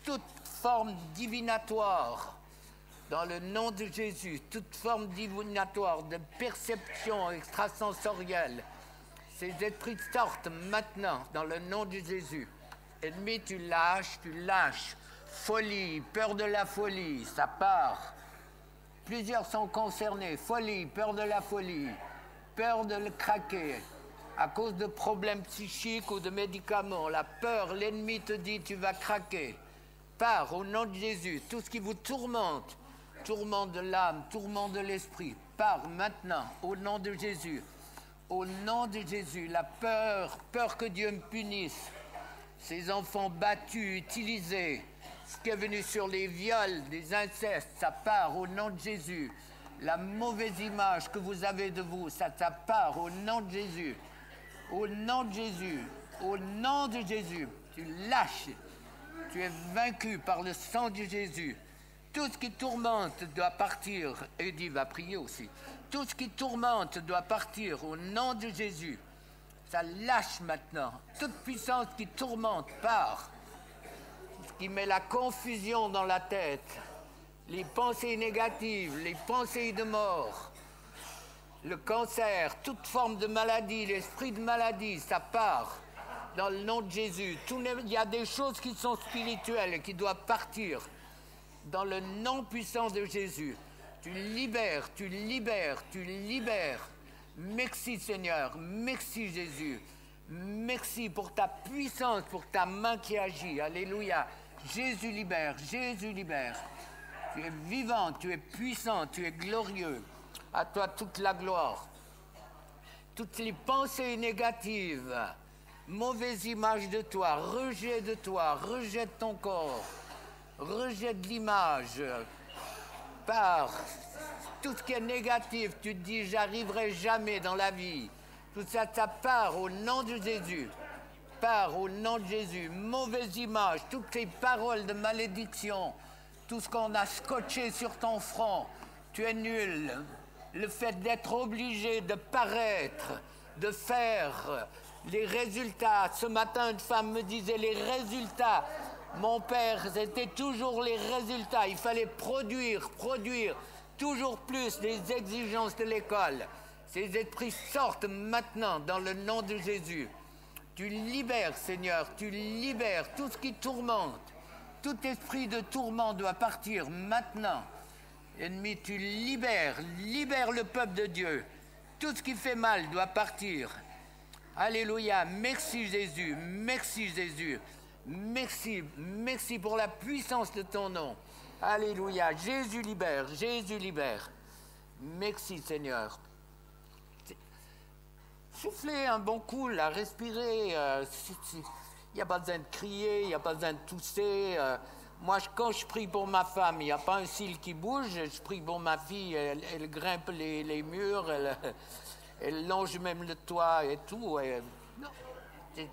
toute forme divinatoire dans le nom de Jésus, toute forme divinatoire de perception extrasensorielle. Ces esprits sortent maintenant dans le nom de Jésus. Ennemi, tu lâches, tu lâches. Folie, peur de la folie, ça part. Plusieurs sont concernés. Folie, peur de la folie, peur de le craquer à cause de problèmes psychiques ou de médicaments. La peur, l'ennemi te dit tu vas craquer. Pars au nom de Jésus. Tout ce qui vous tourmente, tourment de l'âme, tourment de l'esprit, pars maintenant au nom de Jésus. Au nom de Jésus, la peur, peur que Dieu me punisse. Ces enfants battus, utilisés, ce qui est venu sur les viols, des incestes, ça part au nom de Jésus. La mauvaise image que vous avez de vous, ça part au nom de Jésus. Au nom de Jésus, au nom de Jésus, tu lâches. Tu es vaincu par le sang de Jésus. Tout ce qui tourmente doit partir. Eddie va prier aussi. Tout ce qui tourmente doit partir au nom de Jésus. Ça lâche maintenant. Toute puissance qui tourmente part. Ce qui met la confusion dans la tête. Les pensées négatives, les pensées de mort. Le cancer, toute forme de maladie, l'esprit de maladie, ça part. Dans le nom de Jésus. Il y a des choses qui sont spirituelles et qui doivent partir. Dans le nom puissant de Jésus. Tu libères, tu libères, tu libères. Merci Seigneur, merci Jésus. Merci pour ta puissance, pour ta main qui agit. Alléluia. Jésus libère, Jésus libère. Tu es vivant, tu es puissant, tu es glorieux. À toi toute la gloire. Toutes les pensées négatives, mauvaise image de toi, rejet de toi, rejet de ton corps, rejet de l'image, par tout ce qui est négatif, tu te dis j'arriverai jamais dans la vie. Tout ça, ça part au nom de Jésus. Part au nom de Jésus. Mauvaise image, toutes ces paroles de malédiction, tout ce qu'on a scotché sur ton front, tu es nul. Le fait d'être obligé de paraître, de faire les résultats. Ce matin, une femme me disait les résultats. Mon père, c'était toujours les résultats. Il fallait produire, toujours plus les exigences de l'école. Ces esprits sortent maintenant dans le nom de Jésus. Tu libères, Seigneur, tu libères tout ce qui tourmente. Tout esprit de tourment doit partir maintenant. Ennemi, tu libères le peuple de Dieu. Tout ce qui fait mal doit partir. Alléluia, merci Jésus, merci Jésus. Merci pour la puissance de ton nom. Alléluia, Jésus libère, Jésus libère. Merci Seigneur. Soufflez un bon coup, là, respirez. Il n'y a pas besoin de crier, il n'y a pas besoin de tousser. Moi, quand je prie pour ma femme, il n'y a pas un cil qui bouge. Je prie pour ma fille, elle grimpe les murs, elle longe même le toit et tout. Non,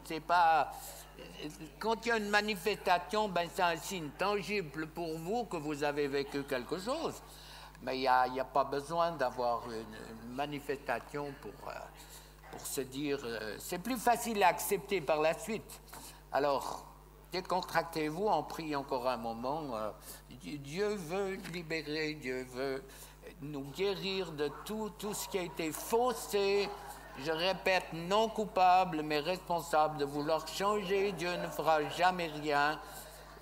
c'est pas... Quand il y a une manifestation, ben, c'est un signe tangible pour vous que vous avez vécu quelque chose. Mais il n'y a pas besoin d'avoir une manifestation pour se dire... c'est plus facile à accepter par la suite. Alors, décontractez-vous, on prie encore un moment. Dieu veut libérer, Dieu veut nous guérir de tout ce qui a été faussé, Je répète, non coupable, mais responsable de vouloir changer. Dieu ne fera jamais rien.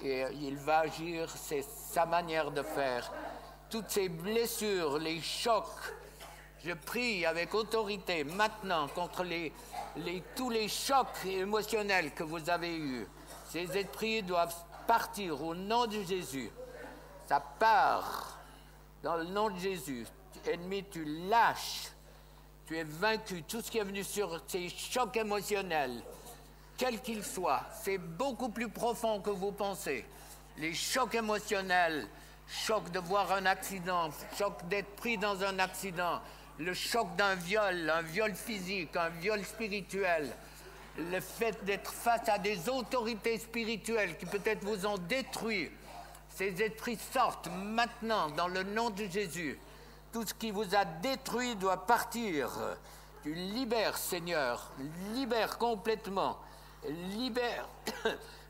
Et il va agir, c'est sa manière de faire. Toutes ces blessures, les chocs, je prie avec autorité maintenant contre tous les chocs émotionnels que vous avez eus. Ces esprits doivent partir au nom de Jésus. Ça part dans le nom de Jésus. Ennemi, tu lâches. Tu es vaincu. Tout ce qui est venu sur ces chocs émotionnels, quels qu'ils soient, c'est beaucoup plus profond que vous pensez. Les chocs émotionnels, choc de voir un accident, choc d'être pris dans un accident, le choc d'un viol, un viol physique, un viol spirituel, le fait d'être face à des autorités spirituelles qui peut-être vous ont détruit. Ces esprits sortent maintenant dans le nom de Jésus. Tout ce qui vous a détruit doit partir. Tu libères, Seigneur, libère complètement, libère.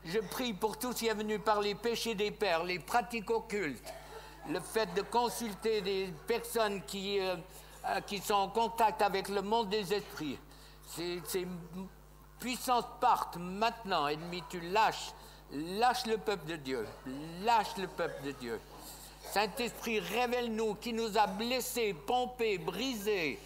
Je prie pour tout ce qui est venu par les péchés des pères, les pratiques occultes, le fait de consulter des personnes qui sont en contact avec le monde des esprits. Ces puissances partent maintenant, ennemi, tu lâches le peuple de Dieu, lâche le peuple de Dieu. Saint-Esprit, révèle-nous qui nous a blessés, pompés, brisés.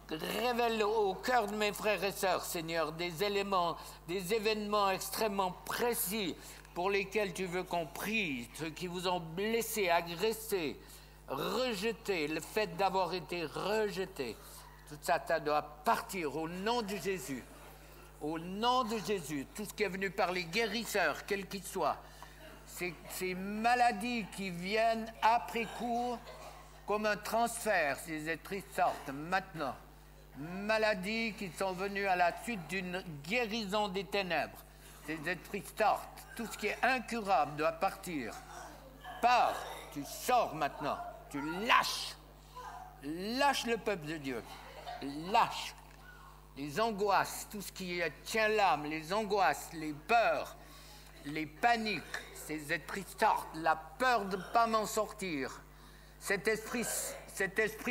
Révèle au cœur de mes frères et sœurs, Seigneur, des éléments, des événements extrêmement précis pour lesquels tu veux qu'on prie, ceux qui vous ont blessés, agressés, rejetés, le fait d'avoir été rejetés. Tout ça, ça doit partir au nom de Jésus. Au nom de Jésus, tout ce qui est venu par les guérisseurs, quels qu'ils soient, ces maladies qui viennent après coup comme un transfert, ces esprits sortent maintenant. Maladies qui sont venues à la suite d'une guérison des ténèbres, ces esprits sortent. Tout ce qui est incurable doit partir. Pars, tu sors maintenant, tu lâches. Lâche le peuple de Dieu. Lâche les angoisses, tout ce qui tient l'âme, les angoisses, les peurs, les paniques. Ces esprits sortent, la peur de ne pas m'en sortir. Cet esprit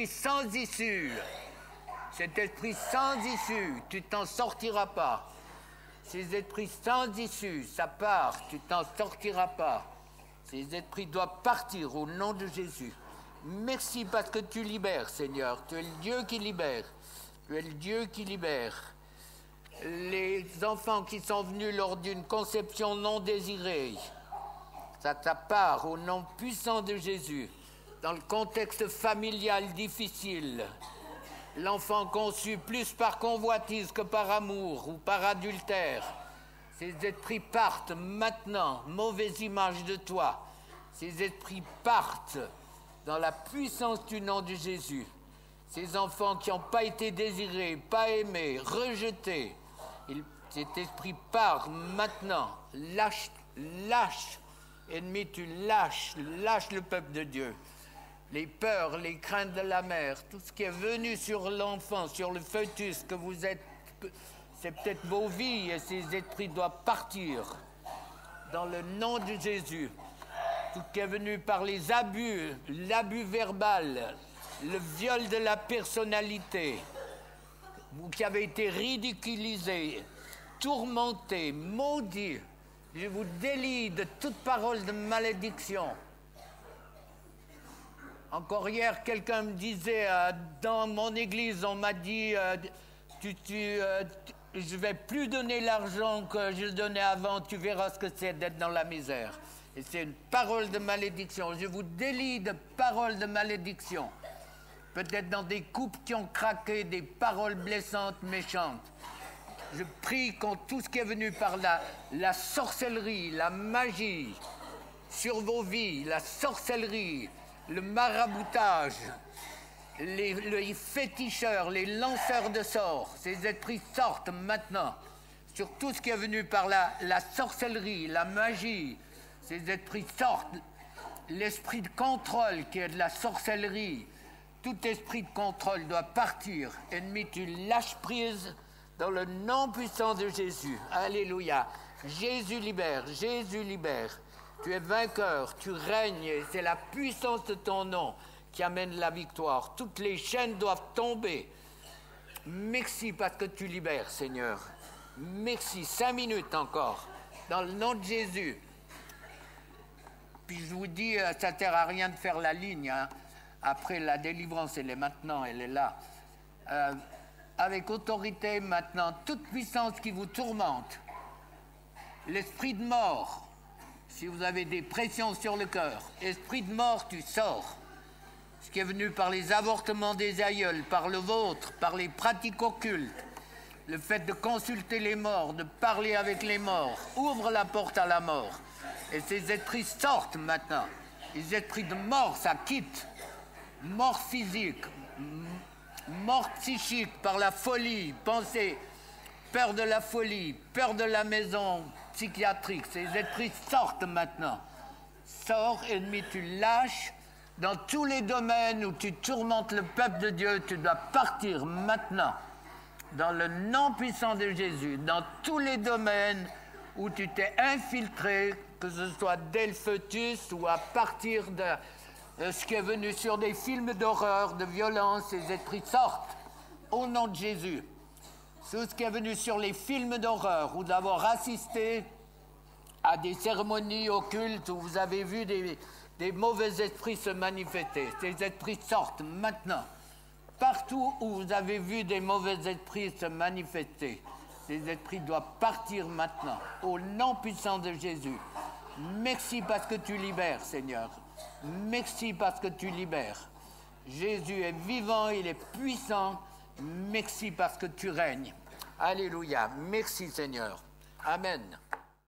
sans issue, tu t'en sortiras pas. Ces esprits sans issue, ça part, tu t'en sortiras pas. Ces esprits doivent partir au nom de Jésus. Merci parce que tu libères, Seigneur. Tu es le Dieu qui libère. Tu es le Dieu qui libère. Les enfants qui sont venus lors d'une conception non désirée, ça part au nom puissant de Jésus. Dans le contexte familial difficile, l'enfant conçu plus par convoitise que par amour ou par adultère, ces esprits partent maintenant, mauvaise image de toi. Ces esprits partent dans la puissance du nom de Jésus. Ces enfants qui n'ont pas été désirés, pas aimés, rejetés, cet esprit part maintenant. Lâche. Ennemi, tu lâche le peuple de Dieu. Les peurs, les craintes de la mère, tout ce qui est venu sur l'enfant, sur le fœtus que vous êtes, c'est peut-être vos vies et ces esprits doivent partir. Dans le nom de Jésus, tout ce qui est venu par les abus, l'abus verbal, le viol de la personnalité, vous qui avez été ridiculisé, tourmenté, maudit, je vous délie de toute parole de malédiction. Encore hier, quelqu'un me disait, dans mon église, on m'a dit, je vais plus donner l'argent que je donnais avant, tu verras ce que c'est d'être dans la misère. Et c'est une parole de malédiction. Je vous délie de paroles de malédiction. Peut-être dans des couples qui ont craqué, des paroles blessantes, méchantes. Je prie contre tout ce qui est venu par la sorcellerie, la magie sur vos vies, la sorcellerie, le maraboutage, les féticheurs, les lanceurs de sorts. Ces esprits sortent maintenant sur tout ce qui est venu par la sorcellerie, la magie. Ces esprits sortent. L'esprit de contrôle qui est de la sorcellerie. Tout esprit de contrôle doit partir. Ennemi, tu lâches prise dans le nom puissant de Jésus. Alléluia. Jésus libère, Jésus libère. Tu es vainqueur, tu règnes, et c'est la puissance de ton nom qui amène la victoire. Toutes les chaînes doivent tomber. Merci parce que tu libères, Seigneur. Merci. 5 minutes encore. Dans le nom de Jésus. Puis je vous dis, ça ne sert à rien de faire la ligne. Hein. Après la délivrance, elle est maintenant, elle est là. Avec autorité maintenant, toute puissance qui vous tourmente, l'esprit de mort, si vous avez des pressions sur le cœur, esprit de mort, tu sors. Ce qui est venu par les avortements des aïeuls, par le vôtre, par les pratiques occultes, le fait de consulter les morts, de parler avec les morts, ouvre la porte à la mort. Et ces esprits sortent maintenant. Les esprits de mort, ça quitte. Mort physique, mort psychique par la folie, pensée, peur de la folie, peur de la maison psychiatrique. Ces esprits sortent maintenant. Sors, ennemi, tu lâches. Dans tous les domaines où tu tourmentes le peuple de Dieu, tu dois partir maintenant. Dans le nom puissant de Jésus, dans tous les domaines où tu t'es infiltré, que ce soit dès le fœtus ou à partir de ce qui est venu sur des films d'horreur, de violence, ces esprits sortent au nom de Jésus. Tout ce qui est venu sur les films d'horreur, où d'avoir assisté à des cérémonies occultes, où vous avez vu des mauvais esprits se manifester. Ces esprits sortent maintenant. Partout où vous avez vu des mauvais esprits se manifester, ces esprits doivent partir maintenant, au nom puissant de Jésus. Merci parce que tu libères, Seigneur. Merci parce que tu libères. Jésus est vivant, il est puissant. Merci parce que tu règnes. Alléluia. Merci, Seigneur. Amen.